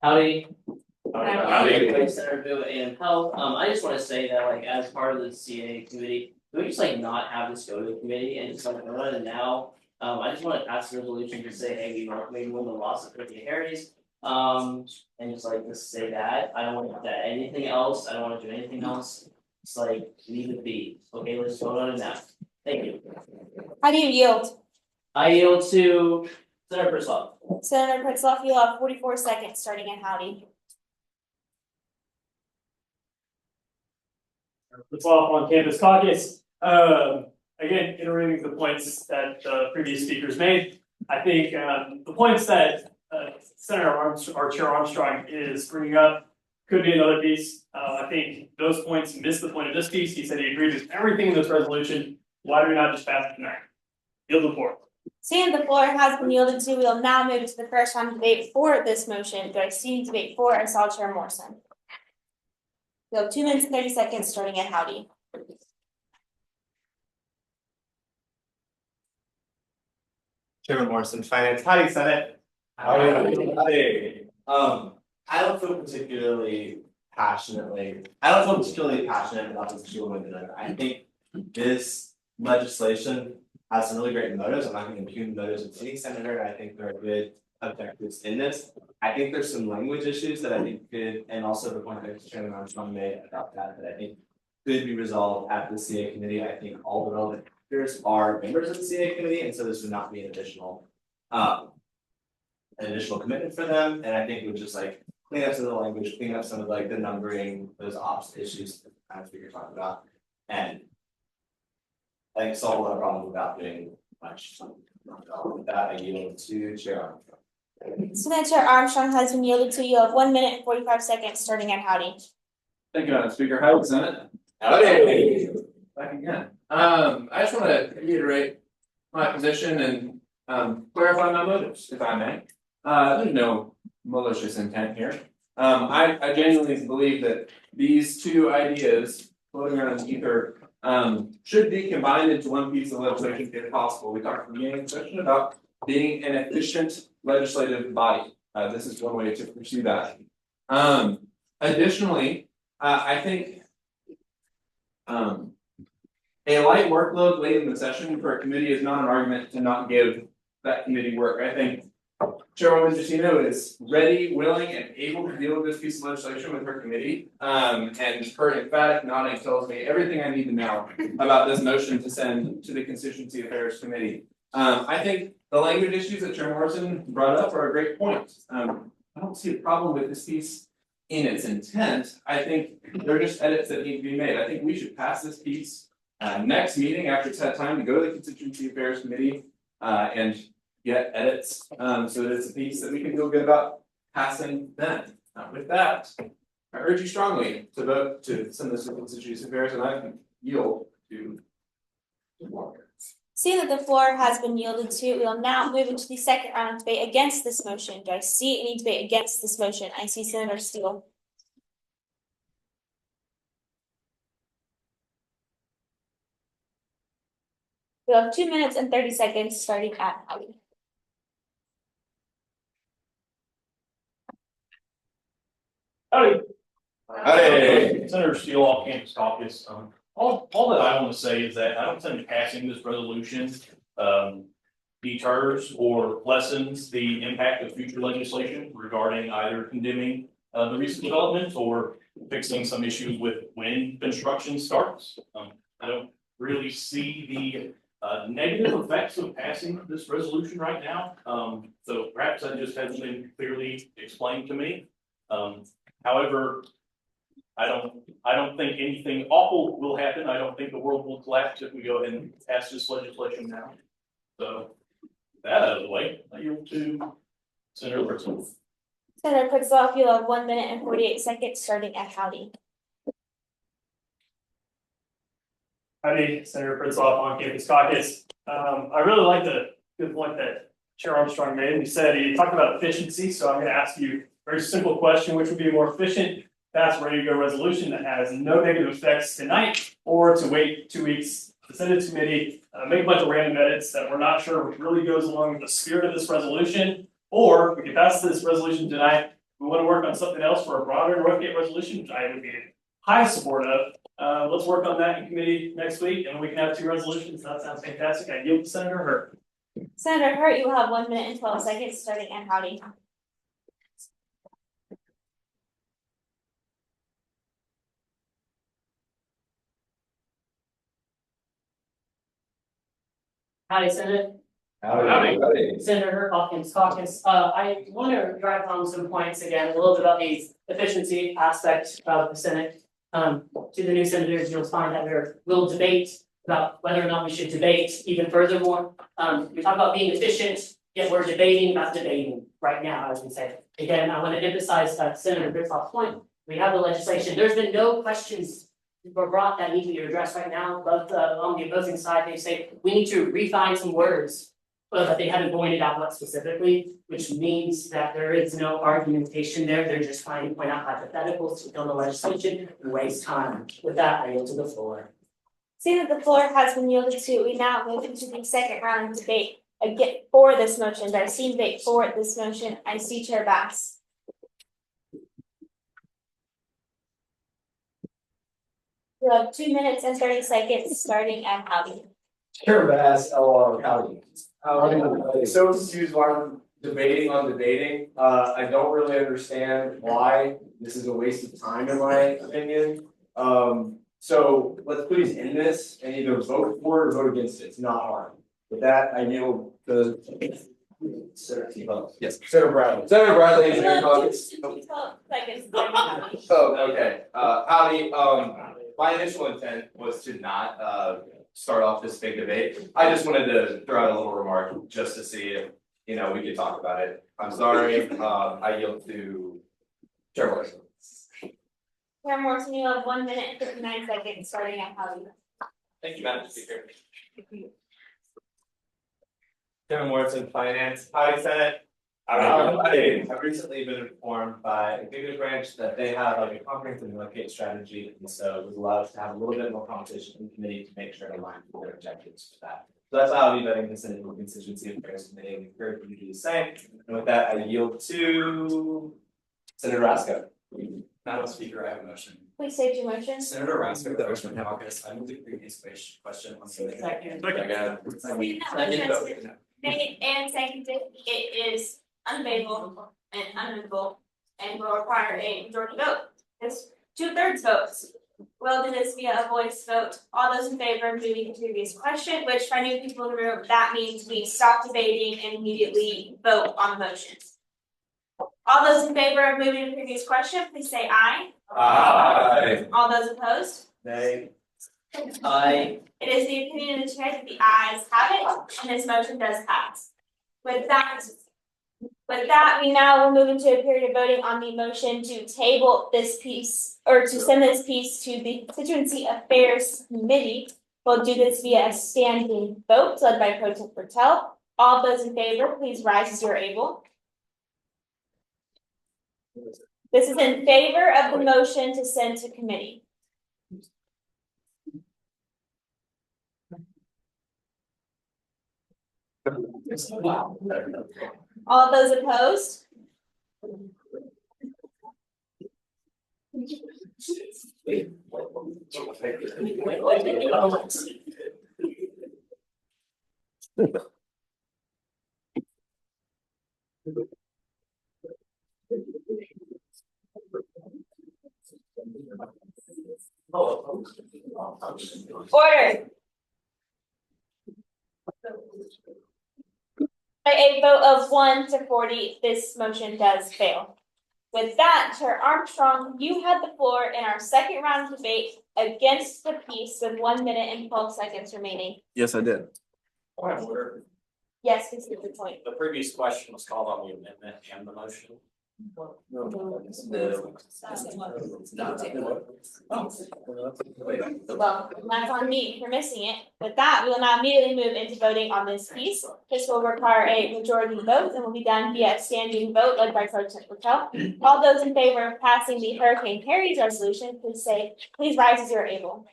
Howdy. Howdy. Senator Bill and Health. I just want to say that like as part of the CA committee, we just like not have this go to the committee and just like run it now. I just want to pass a resolution to say, hey, we won the loss of 50 Harry's. And just like just say that. I don't want to add anything else. I don't want to do anything else. It's like leave it be. Okay, let's vote on it now. Thank you. How do you yield? I yield to Senator Pritzloff. Senator Pritzloff, you have 44 seconds starting at howdy. The 12 on campus caucus. Again, iterating the points that the previous speakers made. I think the points that Senator Chair Armstrong is bringing up could be another piece. I think those points miss the point of this piece. He said he agreed with everything in this resolution. Why do we not just pass it tonight? Yield the floor. Seeing the floor has been yielded to, we will now move to the first round debate for this motion. Do I see debate for and saw Chair Morrison? You have 2 minutes and 30 seconds starting at howdy. Chairman Morrison, Finance, howdy Senate. Howdy. I don't feel particularly passionate about this issue. I think this legislation has some really great motives. I'm not going to impugn the motives of any senator, and I think there are good objectives in this. I think there's some language issues that I think could, and also the point that Chairman Armstrong made about that I think could be resolved at the CA committee. I think all the relevant actors are members of the CA committee, and so this would not be an additional commitment for them. And I think it would just like clean up some of the language, clean up some of like the numbering, those ops issues that kind of you're talking about, and I think solve a lot of problems without doing much. With that, I yield to Chair Armstrong. Senator Armstrong has been yielded to. You have 1 minute and 45 seconds starting at howdy. Thank you, Madam Speaker. Howdy, Senate. Howdy. Back again. I just want to reiterate my position and clarify my motives, if I may. There's no malicious intent here. I genuinely believe that these two ideas floating around in the ether should be combined into one piece of legislation if possible. We talked at the beginning of the session about being an efficient legislative body. This is one way to pursue that. Additionally, I think a light workload late in the session for a committee is not an argument to not give that committee work. I think Chairwoman Justino is ready, willing, and able to deal with this piece of legislation with her committee. And her emphatic nodding tells me everything I need to know about this motion to send to the Constituency Affairs Committee. I think the language issues that Chair Morrison brought up are a great point. I don't see a problem with this piece in its intent. I think there are just edits that need to be made. I think we should pass this piece next meeting after it's had time to go to the Constituency Affairs Committee and get edits, so that it's a piece that we can feel good about passing then. With that, I urge you strongly to vote to send this to Constituency Affairs, and I yield to Walker. Seeing that the floor has been yielded to, we will now move into the second round of debate against this motion. Do I see any debate against this motion? I see Senator Steele. We have 2 minutes and 30 seconds starting at Howdy. Howdy. Howdy. Senator Steele, off campus caucus. All that I want to say is that I don't think passing this resolution deters or lessens the impact of future legislation regarding either condemning the recent developments or fixing some issues with when construction starts. I don't really see the negative effects of passing this resolution right now. So perhaps that just hasn't been clearly explained to me. However, I don't think anything awful will happen. I don't think the world will collapse if we go ahead and pass this legislation now. So that out of the way, I yield to Senator Whitson. Senator Pritzlaff, you have 1 minute and 48 seconds starting at Howdy. Howdy, Senator Pritzlaff on campus caucus. I really like the good point that Chair Armstrong made. He said he talked about efficiency, so I'm going to ask you a very simple question: which would be a more efficient, fast, ready to go resolution that has no negative effects tonight, or to wait 2 weeks to send it to committee, make a bunch of random edits that we're not sure really goes along with the spirit of this resolution, or we can pass this resolution tonight. We want to work on something else for a broader Northgate resolution, which I would be high support of. Let's work on that in committee next week, and we can have 2 resolutions. That sounds fantastic. I yield to Senator Hurt. Senator Hurt, you will have 1 minute and 12 seconds starting at Howdy. Howdy, Senator. Howdy. Senator Hurt, Hawkins Caucus. I want to drive home some points again, a little bit about the efficiency aspect of the Senate. To the new senators, you'll find that we'll debate about whether or not we should debate even furthermore. We talk about being efficient, yet we're debating about debating right now, as we say. Again, I want to emphasize Senator Pritzlaff's point. We have the legislation. There's been no questions were brought that need to be addressed right now, but on the opposing side, they say we need to refine some words, but they haven't pointed out what specifically, which means that there is no argumentation there. They're just trying to point out hypotheticals to kill the legislation and waste time. With that, I yield to the floor. Seeing that the floor has been yielded to, we now move into the second round of debate again for this motion. I see debate for this motion. I see Chair Bass. You have 2 minutes and 30 seconds starting at Howdy. Chair Bass, LR County. So confused why I'm debating on debating. I don't really understand why this is a waste of time in my opinion. So let's please end this and either vote for it or vote against it. It's not hard. With that, I yield the Yes. Senator Bradley. Senator Bradley, Engineering Caucus. 12 seconds starting at Howdy. Oh, okay. Howdy, my initial intent was to not start off this big debate. I just wanted to throw out a little remark just to see if, we could talk about it. I'm sorry, I yield to Chair Morrison. Chair Morrison, you have 1 minute and 59 seconds starting at Howdy. Thank you, Madam Speaker. Kevin Morrison, Finance. Howdy, Senate. I've recently been informed by Executive Branch that they have a comprehensive Northgate strategy, and so it was allowed to have a little bit more competition in the committee to make sure it aligned with their objectives for that. So that's how I'll be vetting this into the Constituency Affairs Committee, and encourage you to do the same. And with that, I yield to Senator Rasko. Madam Speaker, I have a motion. Please state your motion. Senator Rasko, the Ocean Caucus, I move the previous question on the. Second. Made and seconded, it is unavailable, and unavailable, and will require a majority vote. It's 2/3 votes. We'll do this via a voice vote. All those in favor of moving to the previous question, which for new people in the room, that means we stop debating and immediately vote on the motions. All those in favor of moving to the previous question, please say aye. Aye. All those opposed? Nay. Aye. It is the opinion of the chair that the ayes have it, and this motion does pass. With that, we now will move into a period of voting on the motion to table this piece, or to send this piece to the Constituency Affairs Committee. We'll do this via a standing vote led by Pro Tem Bertel. All those in favor, please rise as you're able. This is in favor of the motion to send to committee. All those opposed? Order. By a vote of 1 to 40, this motion does fail. With that, Chair Armstrong, you had the floor in our second round of debate against the piece with 1 minute and 12 seconds remaining. Yes, I did. Point of order. Yes, please give the point. The previous question was called on the amendment and the motion. Well, that's on me for missing it. With that, we will now immediately move into voting on this piece. This will require a majority vote and will be done via a standing vote led by Pro Tem Bertel. All those in favor of passing the Hurricane Harry's resolution, please rise as you're able.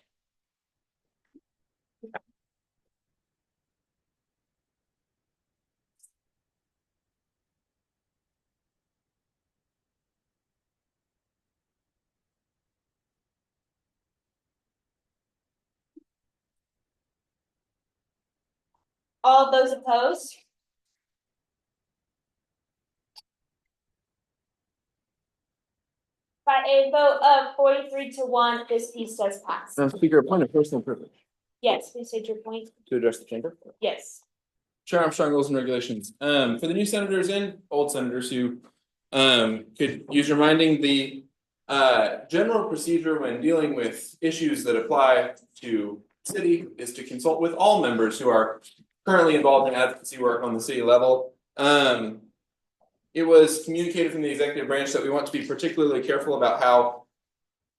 All those opposed? By a vote of 43 to 1, this piece does pass. Speaker, a point of personal privilege Yes, please state your point. to address the chamber. Yes. Chair Armstrong, rules and regulations. For the new senators and old senators who could use reminding, the general procedure when dealing with issues that apply to city is to consult with all members who are currently involved in advocacy work on the city level. It was communicated from the executive branch that we want to be particularly careful about how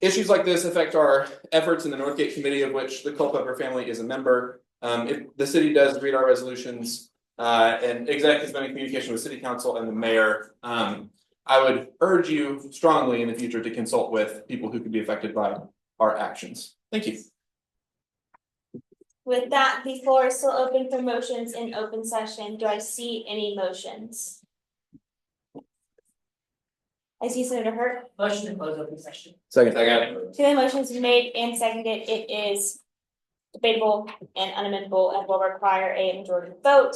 issues like this affect our efforts in the Northgate Committee, of which the Culpepper family is a member. If the city does read our resolutions, and exec has been in communication with city council and the mayor, I would urge you strongly in the future to consult with people who could be affected by our actions. Thank you. With that, the floor is still open for motions in open session. Do I see any motions? I see Senator Hurt. Motion to close open session. Second. Two motions made and seconded. It is debatable and unamendable and will require a majority vote.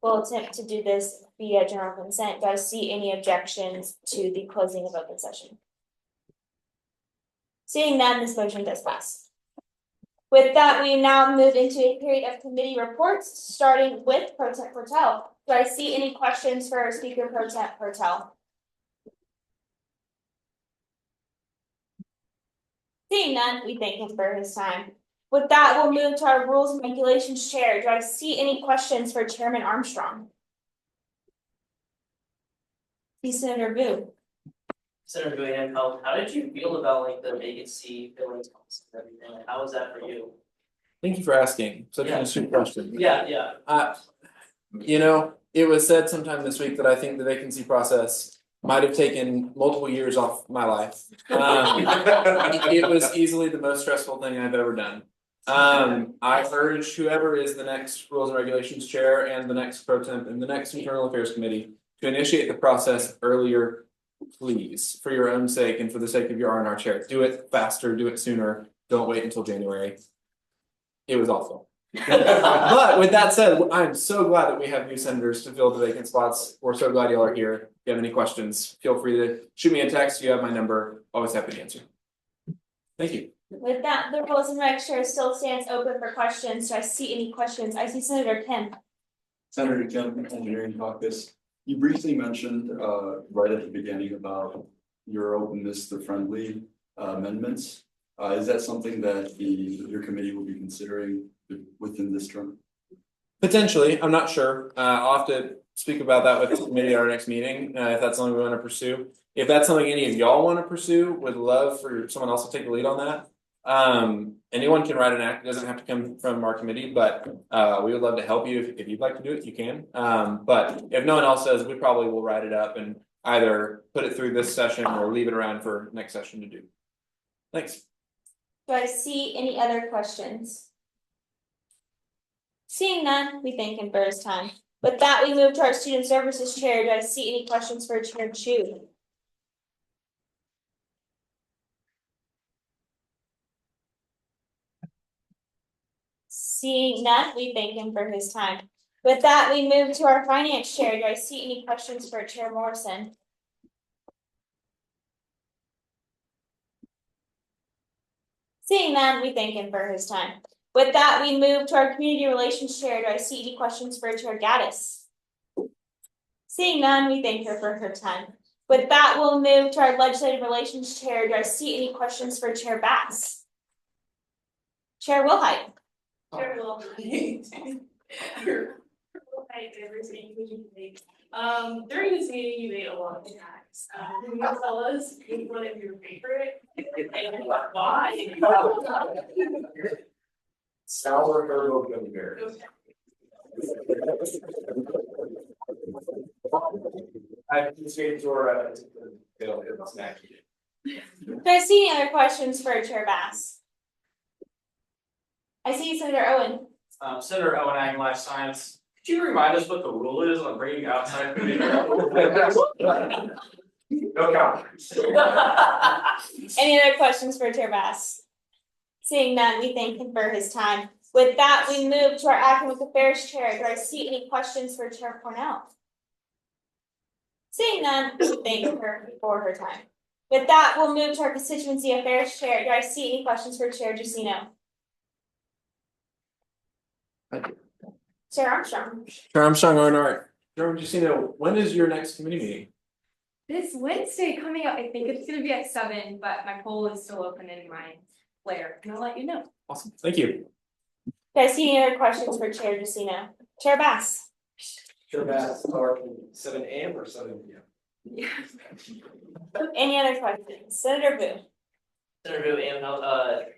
We'll attempt to do this via general consent. Do I see any objections to the closing of open session? Seeing none, this motion does pass. With that, we now move into a period of committee reports, starting with Pro Tem Bertel. Do I see any questions for Speaker Pro Tem Bertel? Seeing none, we thank him for his time. With that, we'll move to our Rules and Regulations Chair. Do I see any questions for Chairman Armstrong? See Senator Vu. Senator Nguyen, how did you feel about like the vacancy filling policy and everything? How was that for you? Thank you for asking. Such an astute question. Yeah. You know, it was said sometime this week that I think the vacancy process might have taken multiple years off my life. It was easily the most stressful thing I've ever done. I urge whoever is the next Rules and Regulations Chair and the next Pro Temp and the next Internal Affairs Committee to initiate the process earlier, please, for your own sake and for the sake of your R&R chair. Do it faster, do it sooner. Don't wait until January. It was awful. But with that said, I'm so glad that we have new senators to fill the vacant spots. We're so glad y'all are here. If you have any questions, feel free to shoot me a text. You have my number. Always happy to answer. Thank you. With that, the rules and reg chair still stands open for questions. Do I see any questions? I see Senator Kim. Senator Kim, Engineering Caucus, you briefly mentioned right at the beginning about your openness to friendly amendments. Is that something that your committee will be considering within this term? Potentially, I'm not sure. I'll have to speak about that with the committee at our next meeting, if that's something we want to pursue. If that's something any of y'all want to pursue, would love for someone else to take the lead on that. Anyone can write an act, it doesn't have to come from our committee, but we would love to help you. If you'd like to do it, you can. But if no one else does, we probably will write it up and either put it through this session or leave it around for next session to do. Thanks. Do I see any other questions? Seeing none, we thank him for his time. With that, we move to our student services chair. Do I see any questions for Chair Chu? Seeing none, we thank him for his time. With that, we move to our finance chair. Do I see any questions for Chair Morrison? Seeing none, we thank him for his time. With that, we move to our community relations chair. Do I see any questions for Chair Gaddis? Seeing none, we thank her for her time. With that, we'll move to our legislative relations chair. Do I see any questions for Chair Bass? Chair Wilhite. Chair Wilhite. During this meeting, you made a lot of attacks. Can you tell us which one of your favorite and why? Sour herbal gummy bears. I appreciate your snack. Do I see any other questions for Chair Bass? I see Senator Owen. Senator Owen, Ag and Life Science, could you remind us what the rule is on bringing outside committee? No comments. Any other questions for Chair Bass? Seeing none, we thank him for his time. With that, we move to our academic affairs chair. Do I see any questions for Chair Cornell? Seeing none, we thank her for her time. With that, we'll move to our constituency affairs chair. Do I see any questions for Chair Jusino? Chair Armstrong. Chair Armstrong, Arnart. Chair Jusino, when is your next committee meeting? This Wednesday coming up, I think it's gonna be at 7, but my poll is still open in my player, and I'll let you know. Awesome, thank you. Do I see any other questions for Chair Jusino? Chair Bass. Chair Bass, or 7 a.m. or 7 p.m. Yeah. Any other questions? Senator Vu. Senator Vu, and now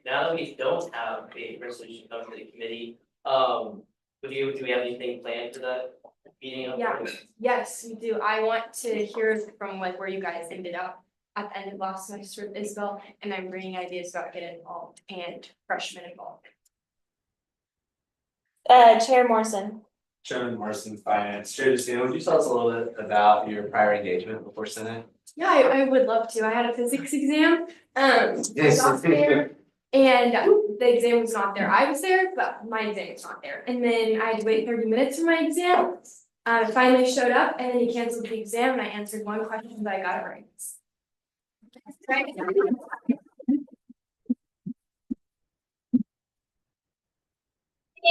that we don't have a resolution coming to the committee, do we have anything planned for that meeting? Yeah, yes, we do. I want to hear from like where you guys ended up at the end of last semester with Isabel, and I'm bringing ideas about getting involved and freshmen involved. Chair Morrison. Chairman Morrison, Finance. Chair Jusino, would you tell us a little bit about your prior engagement before Senate? Yeah, I would love to. I had a physics exam, last year, and the exam was not there. I was there, but my exam was not there. And then I had to wait 30 minutes for my exam. I finally showed up, and then he canceled the exam, and I answered one question, but I got it right. Any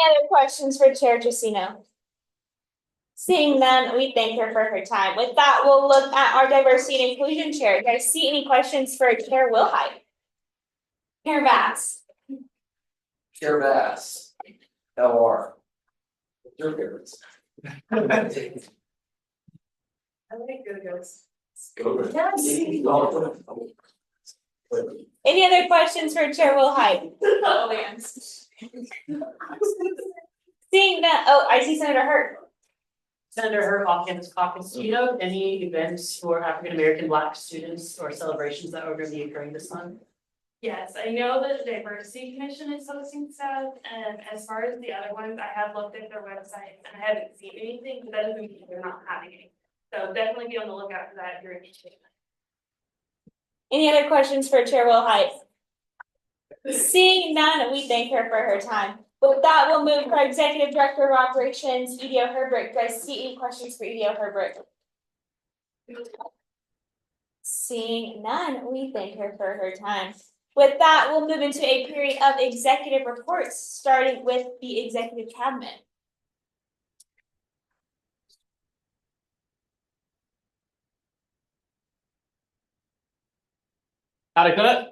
other questions for Chair Jusino? Seeing none, we thank her for her time. With that, we'll look at our diversity and inclusion chair. Do I see any questions for Chair Wilhite? Chair Bass. Chair Bass, LR. What's your favorites? I like Go-Go's. Any other questions for Chair Wilhite? Oh, Lance. Seeing that, oh, I see Senator Hurt. Senator Hurt, off-campus caucus, do you know any events for African American Black students or celebrations that are going to be occurring this month? Yes, I know that the Diversity Commission is hosting stuff, and as far as the other ones, I have looked at their websites and I haven't seen anything, but that doesn't mean they're not having any. So definitely be on the lookout for that if you're interested. Any other questions for Chair Wilhite? Seeing none, we thank her for her time. With that, we'll move to our Executive Director of Operations, EDO Herbert. Do I see any questions for EDO Herbert? Seeing none, we thank her for her time. With that, we'll move into a period of executive reports, starting with the executive cabinet. Howdy, Clint.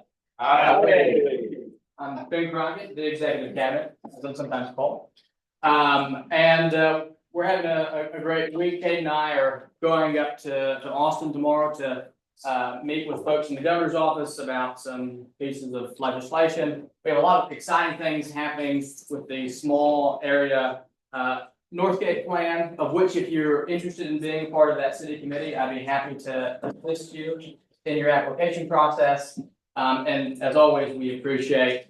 I'm Ben Crockett, the executive cabinet, as I'm sometimes called. We're having a great week. Kate and I are going up to Austin tomorrow to meet with folks in the governor's office about some pieces of legislation. We have a lot of exciting things happening with the small area Northgate plan, of which if you're interested in being part of that city committee, I'd be happy to assist you in your application process. And as always, we appreciate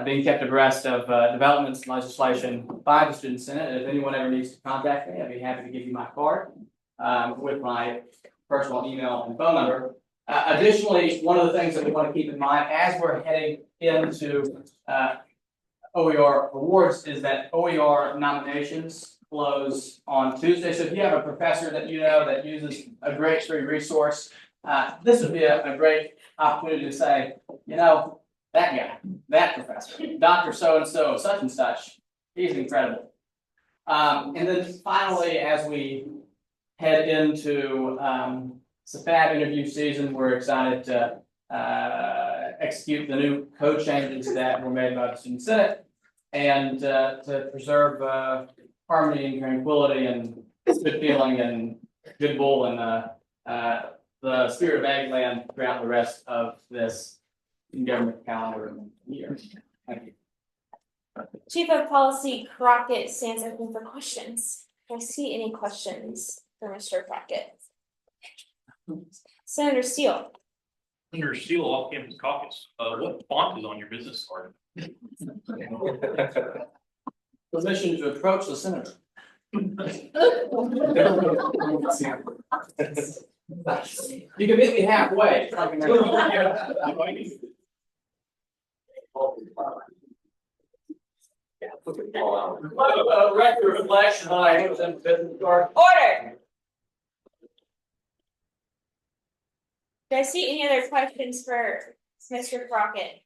being kept abreast of developments and legislation by the Student Senate. And if anyone ever needs to contact me, I'd be happy to give you my card with my personal email and phone number. Additionally, one of the things that we want to keep in mind as we're heading into OER awards is that OER nominations close on Tuesday. So if you have a professor that you know that uses a great free resource, this would be a great opportunity to say, you know, that guy, that professor, Dr. So-and-so, such and such, he's incredible. And then finally, as we head into SAFAB interview season, we're excited to execute the new code changes that were made by the Student Senate and to preserve harmony and tranquility and good feeling and good bull and the spirit of Agland throughout the rest of this government calendar year. Thank you. Chief of Policy Crockett stands open for questions. Do I see any questions for Mr. Crockett? Senator Steele. Senator Steele, off-campus caucus, what font is on your business card? Permission to approach the senator. You can meet me halfway. Record reflection on I have them business card. Order. Do I see any other questions for Mr. Crockett?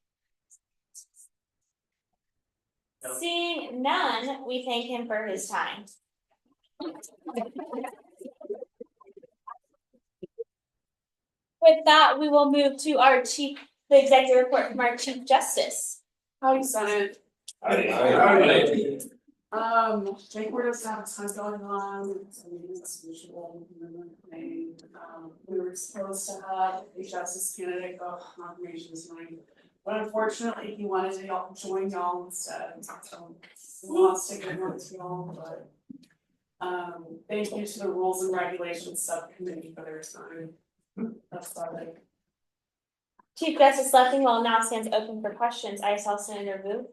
No. Seeing none, we thank him for his time. With that, we will move to the executive report from our Chief Justice. Howdy, Senate. Howdy. January does have a ton going on, so meetings usual, we were supposed to have a justice candidate go confirmation this morning. But unfortunately, he wanted to join y'all instead, so we lost a good one to y'all, but thank you to the Rules and Regulations Subcommittee for their time. That's about it. Chief Justice Leffingwell now stands open for questions. I saw Senator Vu.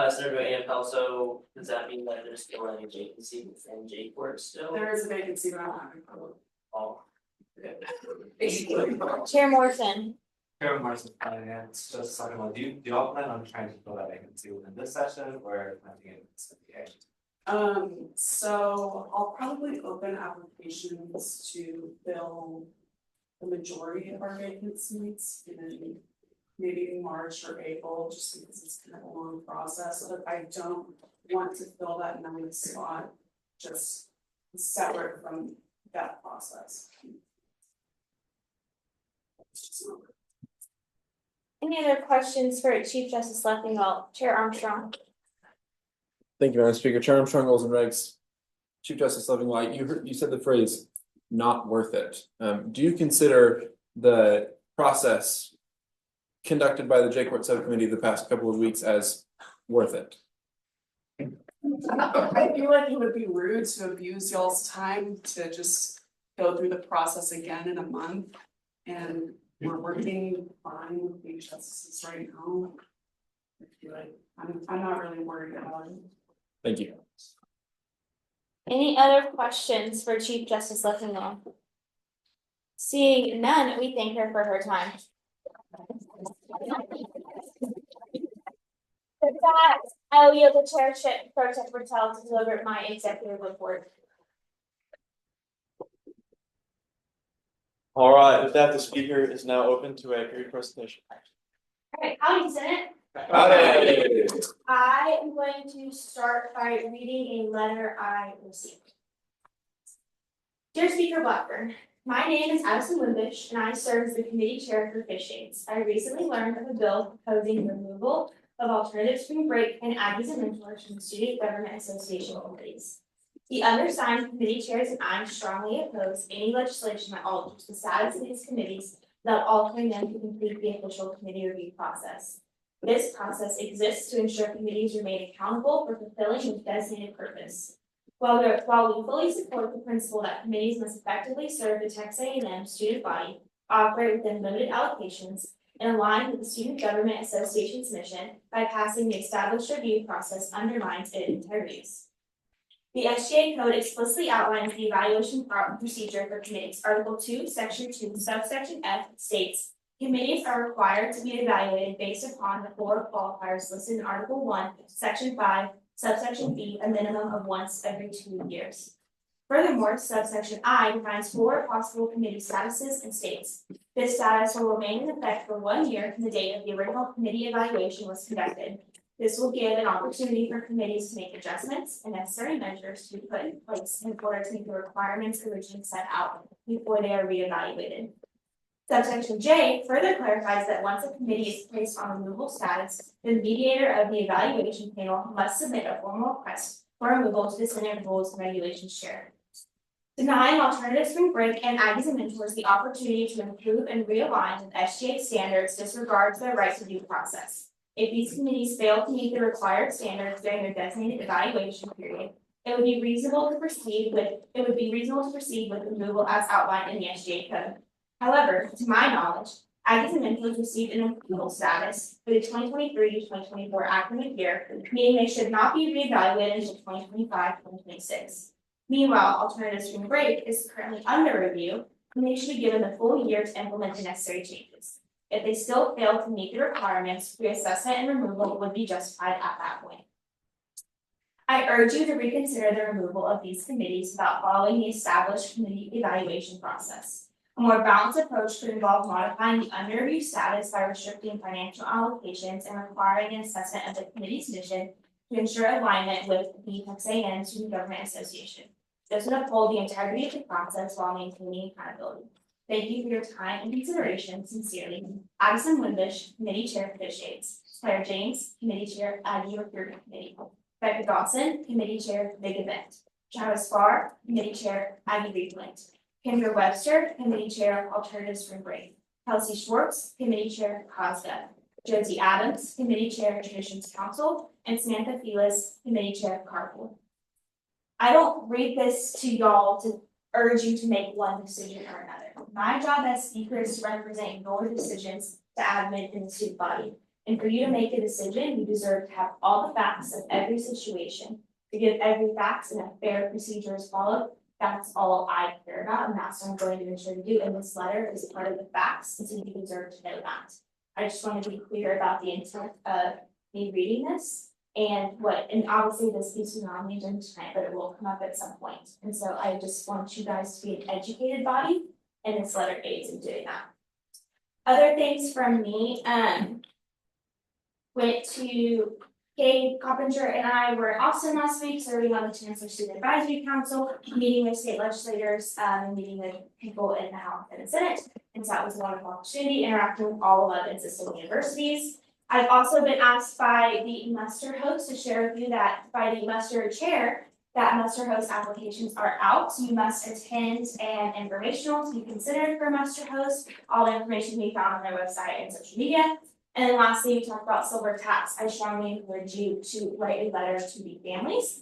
Senator Annapelle, so does that mean that there's still any vacancy within J-Court still? There is a vacancy, but I don't have a problem. Oh. Chair Morrison. Chair Morrison, Finance, just talking about, do y'all plan on trying to fill that vacancy within this session or planning it in this? So I'll probably open applications to fill the majority of our vacancies in maybe March or April, just because it's kind of a long process. But I don't want to fill that 9th spot just separate from that process. Any other questions for Chief Justice Leffingwell? Chair Armstrong. Thank you, Madam Speaker. Chair Armstrong, Rules and Regs. Chief Justice Leffingwell, you said the phrase "not worth it." Do you consider the process conducted by the J-Court subcommittee the past couple of weeks as worth it? I feel like it would be rude to abuse y'all's time to just go through the process again in a month. And we're working fine with the justices right now. I feel like I'm not really worried about it. Thank you. Any other questions for Chief Justice Leffingwell? Seeing none, we thank her for her time. With that, I will yield the chairship pro tem Bertel to deliver my executive report. All right, with that, the speaker is now open to a brief presentation. Alright, howdy Senate. Howdy. I am going to start by reading a letter I received. Dear Speaker Blackburn, my name is Addison Wimbish and I serve as the committee chair for Fish Shades. I recently learned of a bill proposing the removal of alternative spring break and Aggies and mentors from the Student Government Association committees. The undersigned committee chairs and I strongly oppose any legislation that alters the status of these committees without altering them to complete the official committee review process. This process exists to ensure committees remain accountable for fulfilling their designated purpose. While we fully support the principle that committees must effectively serve the Texas A&M student body, operate within limited allocations, and align with the Student Government Association's mission, bypassing the established review process undermines its integrity. The SGA code explicitly outlines the evaluation procedure for committees. Article 2, Section 2, subsection F states, committees are required to be evaluated based upon the 4 qualifiers listed in Article 1, Section 5, subsection B, a minimum of once every 2 years. Furthermore, subsection I defines 4 possible committee statuses and states, this status will remain in effect for 1 year from the date of the original committee evaluation was conducted. This will give an opportunity for committees to make adjustments and necessary measures to be put in place in order to meet the requirements originally set out before they are reevaluated. Subsection J further clarifies that once a committee is placed on removal status, the mediator of the evaluation panel must submit a formal request for removal to the Senate Rules and Regulations Chair. Denying alternative spring break and Aggies and mentors the opportunity to improve and realign with SGA standards disregards their right to due process. If these committees fail to meet the required standards during their designated evaluation period, it would be reasonable to proceed with removal as outlined in the SGA code. However, to my knowledge, Aggies and mentors received an approval status for the 2023-2024 academic year, meaning they should not be reevaluated until 2025-2026. Meanwhile, alternative spring break is currently under review, and they should be given the full year to implement the necessary changes. If they still fail to meet the requirements, reassessment and removal would be justified at that point. I urge you to reconsider the removal of these committees without following the established committee evaluation process. A more balanced approach could involve modifying the under review status by restricting financial allocations and requiring an assessment of the committee's mission to ensure alignment with the Texas A&M Student Government Association. This would uphold the integrity of the process while maintaining accountability. Thank you for your time and consideration. Sincerely, Addison Wimbish, Committee Chair for Fish Shades. Claire James, Committee Chair, Aggie Recruitment Committee. Becca Dawson, Committee Chair, Big Event. Travis Farr, Committee Chair, Aggie Replint. Kendra Webster, Committee Chair, Alternative Spring Break. Kelsey Schwartz, Committee Chair, COSGA. Josie Adams, Committee Chair, Traditions Council, and Samantha Felis, Committee Chair, Carpool. I don't read this to y'all to urge you to make one decision or another. My job as speaker is to represent your decisions to admin in the student body. And for you to make a decision, you deserve to have all the facts of every situation. To give every fact and a fair procedure is followed, that's all I care about, and that's what I'm going to ensure to do. And this letter is part of the facts, and so you deserve to know that. I just want to be clear about the intent of me reading this and obviously this piece is not on the agenda tonight, but it will come up at some point. And so I just want you guys to be an educated body, and this letter aids in doing that. Other things from me, went to Gabe Coppinger and I were in Austin last week, serving on the Chancellor Student Advisory Council, meeting with state legislators, and meeting with people in the House and the Senate. And so that was a wonderful opportunity, interacting with all 11 existing universities. I've also been asked by the muster host to share with you that by the muster chair, that muster host applications are out. You must attend an informational to be considered for a muster host. All the information can be found on their website and social media. And then lastly, we talked about silver tax. I strongly encourage you to write a letter to the families.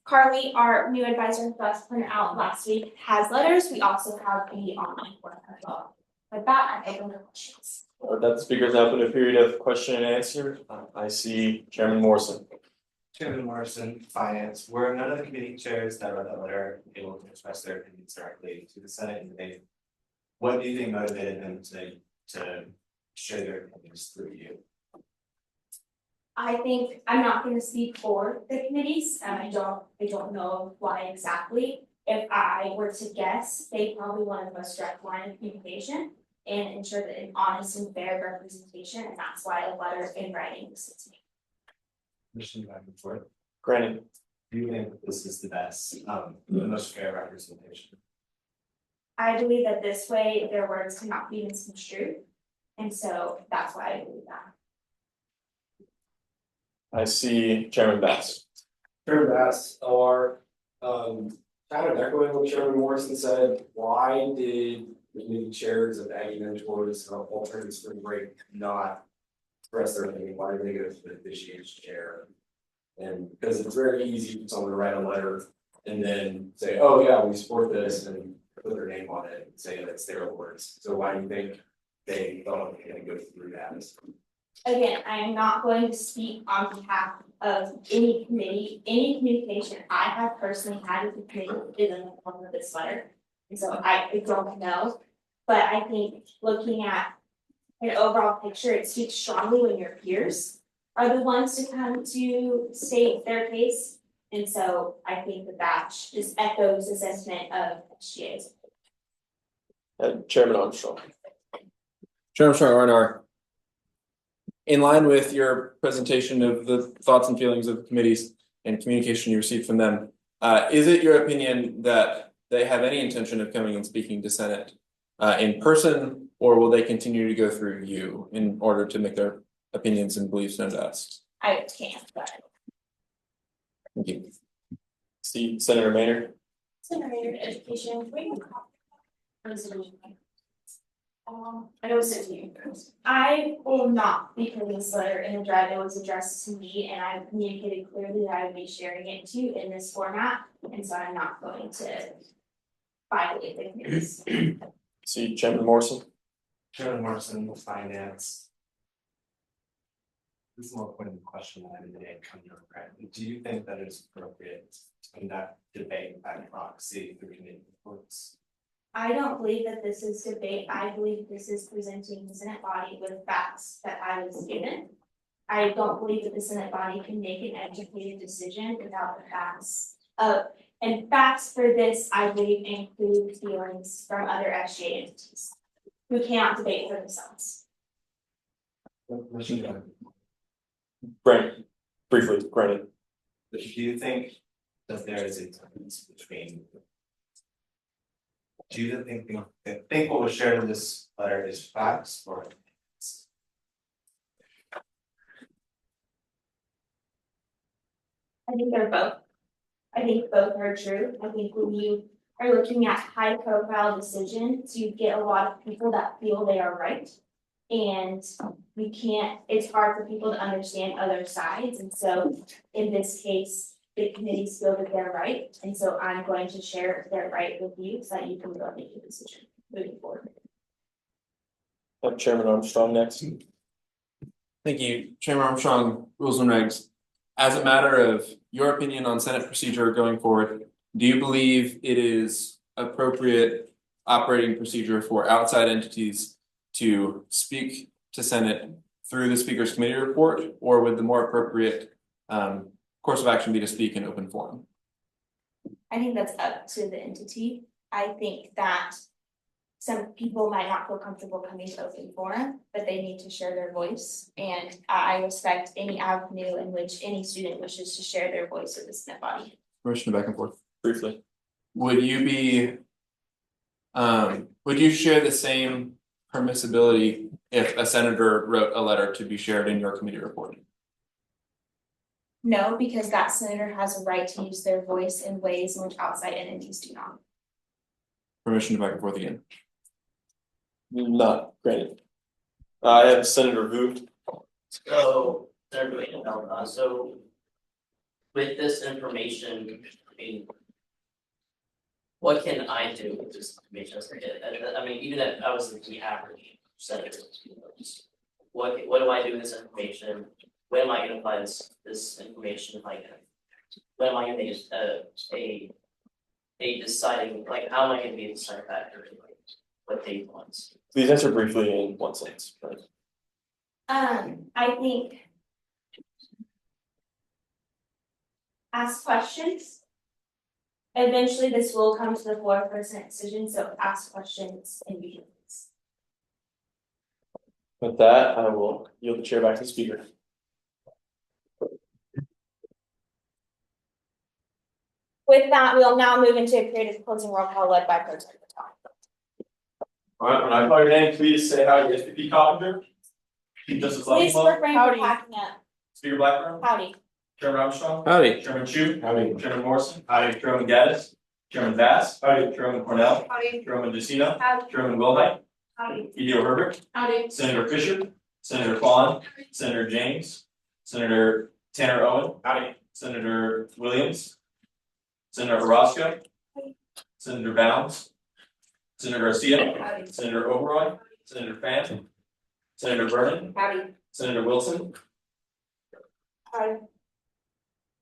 Carly, our new advisor who got printed out last week, has letters. We also have the online form as well. With that, I'm open to questions. With that, the speaker is now open to a period of question and answer. I see Chairman Morrison. Chairman Morrison, Finance, were none of the committee chairs that wrote that letter able to express their opinions directly to the Senate and debate? What do you think motivated them to share their opinions through you? I think I'm not gonna speak for the committees, and I don't know why exactly. If I were to guess, they probably want a most direct line of communication and ensure that an honest and fair representation, and that's why a letter in writing was sent to me. Mission back and forth. Granted. Do you think this is the best, the most fair representation? I believe that this way their words cannot be misconstrued, and so that's why I believe that. I see Chairman Bass. Chairman Bass, OR, kind of echoing what Chairman Morrison said, why did the committee chairs of Aggie Mentors and Alternative Spring Break not express their opinion? Why did they go to the officiation chair? And because it's very easy for someone to write a letter and then say, oh yeah, we support this, and put their name on it and say that it's their words. So why do you think they thought they were gonna go through that? Again, I am not going to speak on behalf of any committee, any communication I have personally had with the committee is in the form of this letter. And so I don't know, but I think looking at an overall picture, it speaks strongly when your peers are the ones to come to state their case. And so I think that just echoes the sentiment of SGA's. Chairman Armstrong. Chairman Armstrong, R&R. In line with your presentation of the thoughts and feelings of the committees and communication you received from them, is it your opinion that they have any intention of coming and speaking to Senate in person, or will they continue to go through you in order to make their opinions and beliefs known to us? I can't, but. Thank you. See Senator Maynard. Senator Education, I know it's to you. I will not be putting this letter in the drive that was addressed to me, and I communicated clearly that I would be sharing it to you in this format, and so I'm not going to violate the committees. See Chairman Morrison. Chairman Morrison, Finance. This is more point of the question that I didn't come to regret. Do you think that it is appropriate to conduct debate by proxy through committee reports? I don't believe that this is debate. I believe this is presenting the Senate body with facts that I was given. I don't believe that the Senate body can make an educated decision without the facts. And facts for this, I believe, include feelings from other SGA entities who cannot debate for themselves. Brent, briefly, granted. But do you think that there is a difference between? Do you think what was shared in this letter is facts or? I think they're both. I think both are true. I think when you are looking at high profile decisions, you get a lot of people that feel they are right. And we can't, it's hard for people to understand other sides. And so in this case, the committees feel that they're right. And so I'm going to share their right with you so that you can go make a decision moving forward. Chairman Armstrong next. Thank you, Chairman Armstrong, Rules and Regs. As a matter of your opinion on Senate procedure going forward, do you believe it is appropriate operating procedure for outside entities to speak to Senate through the Speaker's Committee report, or would the more appropriate course of action be to speak in open forum? I think that's up to the entity. I think that some people might not feel comfortable coming to open forum, but they need to share their voice. And I respect any avenue in which any student wishes to share their voice with the Senate body. Permission back and forth briefly. Would you share the same permissibility if a senator wrote a letter to be shared in your committee report? No, because that senator has a right to use their voice in ways in which outside entities do not. Permission to back and forth again. Not granted. I have Senator Vu. So, so with this information, I mean, what can I do with this information? I mean, even if I was the average senator, just what do I do with this information? When am I going to apply this information? Like, when am I going to make a deciding, like, how am I going to be a deciding factor? What they want? Please answer briefly in one sentence. I think ask questions. Eventually, this will come to the floor for a Senate decision, so ask questions immediately. With that, I will yield the chair back to the speaker. With that, we'll now move into a period of closing roll call led by Pro Tem Patel. All right, when I call your name, please say hi to SVP Coppinger. Chief Justice Please Lovinglaw. refrain from packing up. Speaker Blackburn. Howdy. Chairman Armstrong. Howdy. Chairman Chu. Howdy. Chairman Morrison. Howdy. Chairman Gaddis. Chairman Bass. Howdy. Chairman Cornell. Howdy. Chairman Jusino. Howdy. Chairman Wilhite. Howdy. EDO Herbert. Howdy. Senator Fisher. Senator Kwan. Senator James. Senator Tanner Owen. Howdy. Senator Williams. Senator Orozco. Senator Bounds. Senator Garcia. Howdy. Senator Oberoi. Senator Fan. Senator Vernon. Howdy. Senator Wilson. Howdy.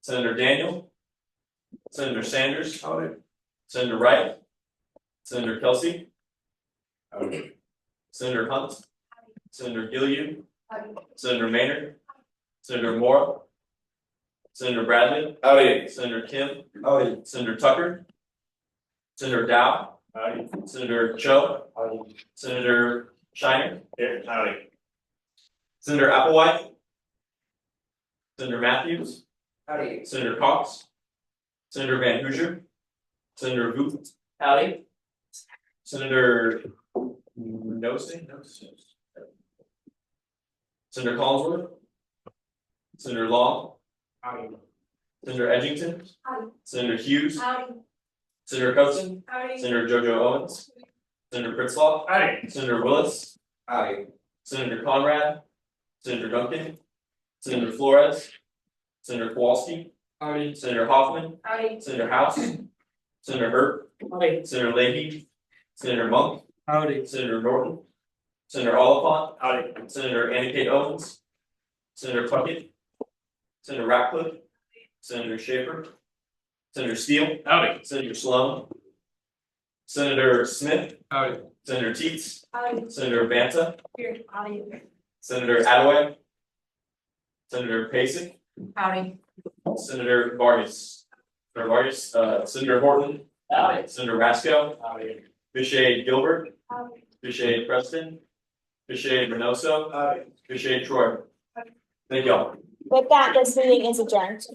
Senator Daniel. Senator Sanders. Senator Wright. Senator Kelsey. Senator Hunt. Senator Gilliam. Senator Maynard. Senator Moore. Senator Bradley. Senator Kim. Senator Tucker. Senator Dow. Senator Cho. Senator Shiner. Senator Applewhite. Senator Matthews. Senator Cox. Senator Van Hoosier. Senator Booth. Howdy. Senator Nosey. Senator Collinsworth. Senator Long. Senator Edgington. Senator Hughes. Senator Coates. Senator JoJo Owens. Senator Pritzlaw. Senator Willis. Senator Conrad. Senator Duncan. Senator Flores. Senator Kowalski. Senator Hoffman. Senator House. Senator Hurt. Senator Leahy. Senator Monk. Senator Norton. Senator Oliphant. Senator Annie Kate Owens. Senator Puckett. Senator Ratcliffe. Senator Schaefer. Senator Steele. Senator Sloan. Senator Smith. Senator Teets. Senator Banta. Senator Attaway. Senator Pasek. Howdy. Senator Vargas. Senator Horton. Senator Rasco. Bishade Gilbert. Bishade Preston. Bishade Reynoso. Bishade Troy. Thank y'all. With that, this meeting is adjourned.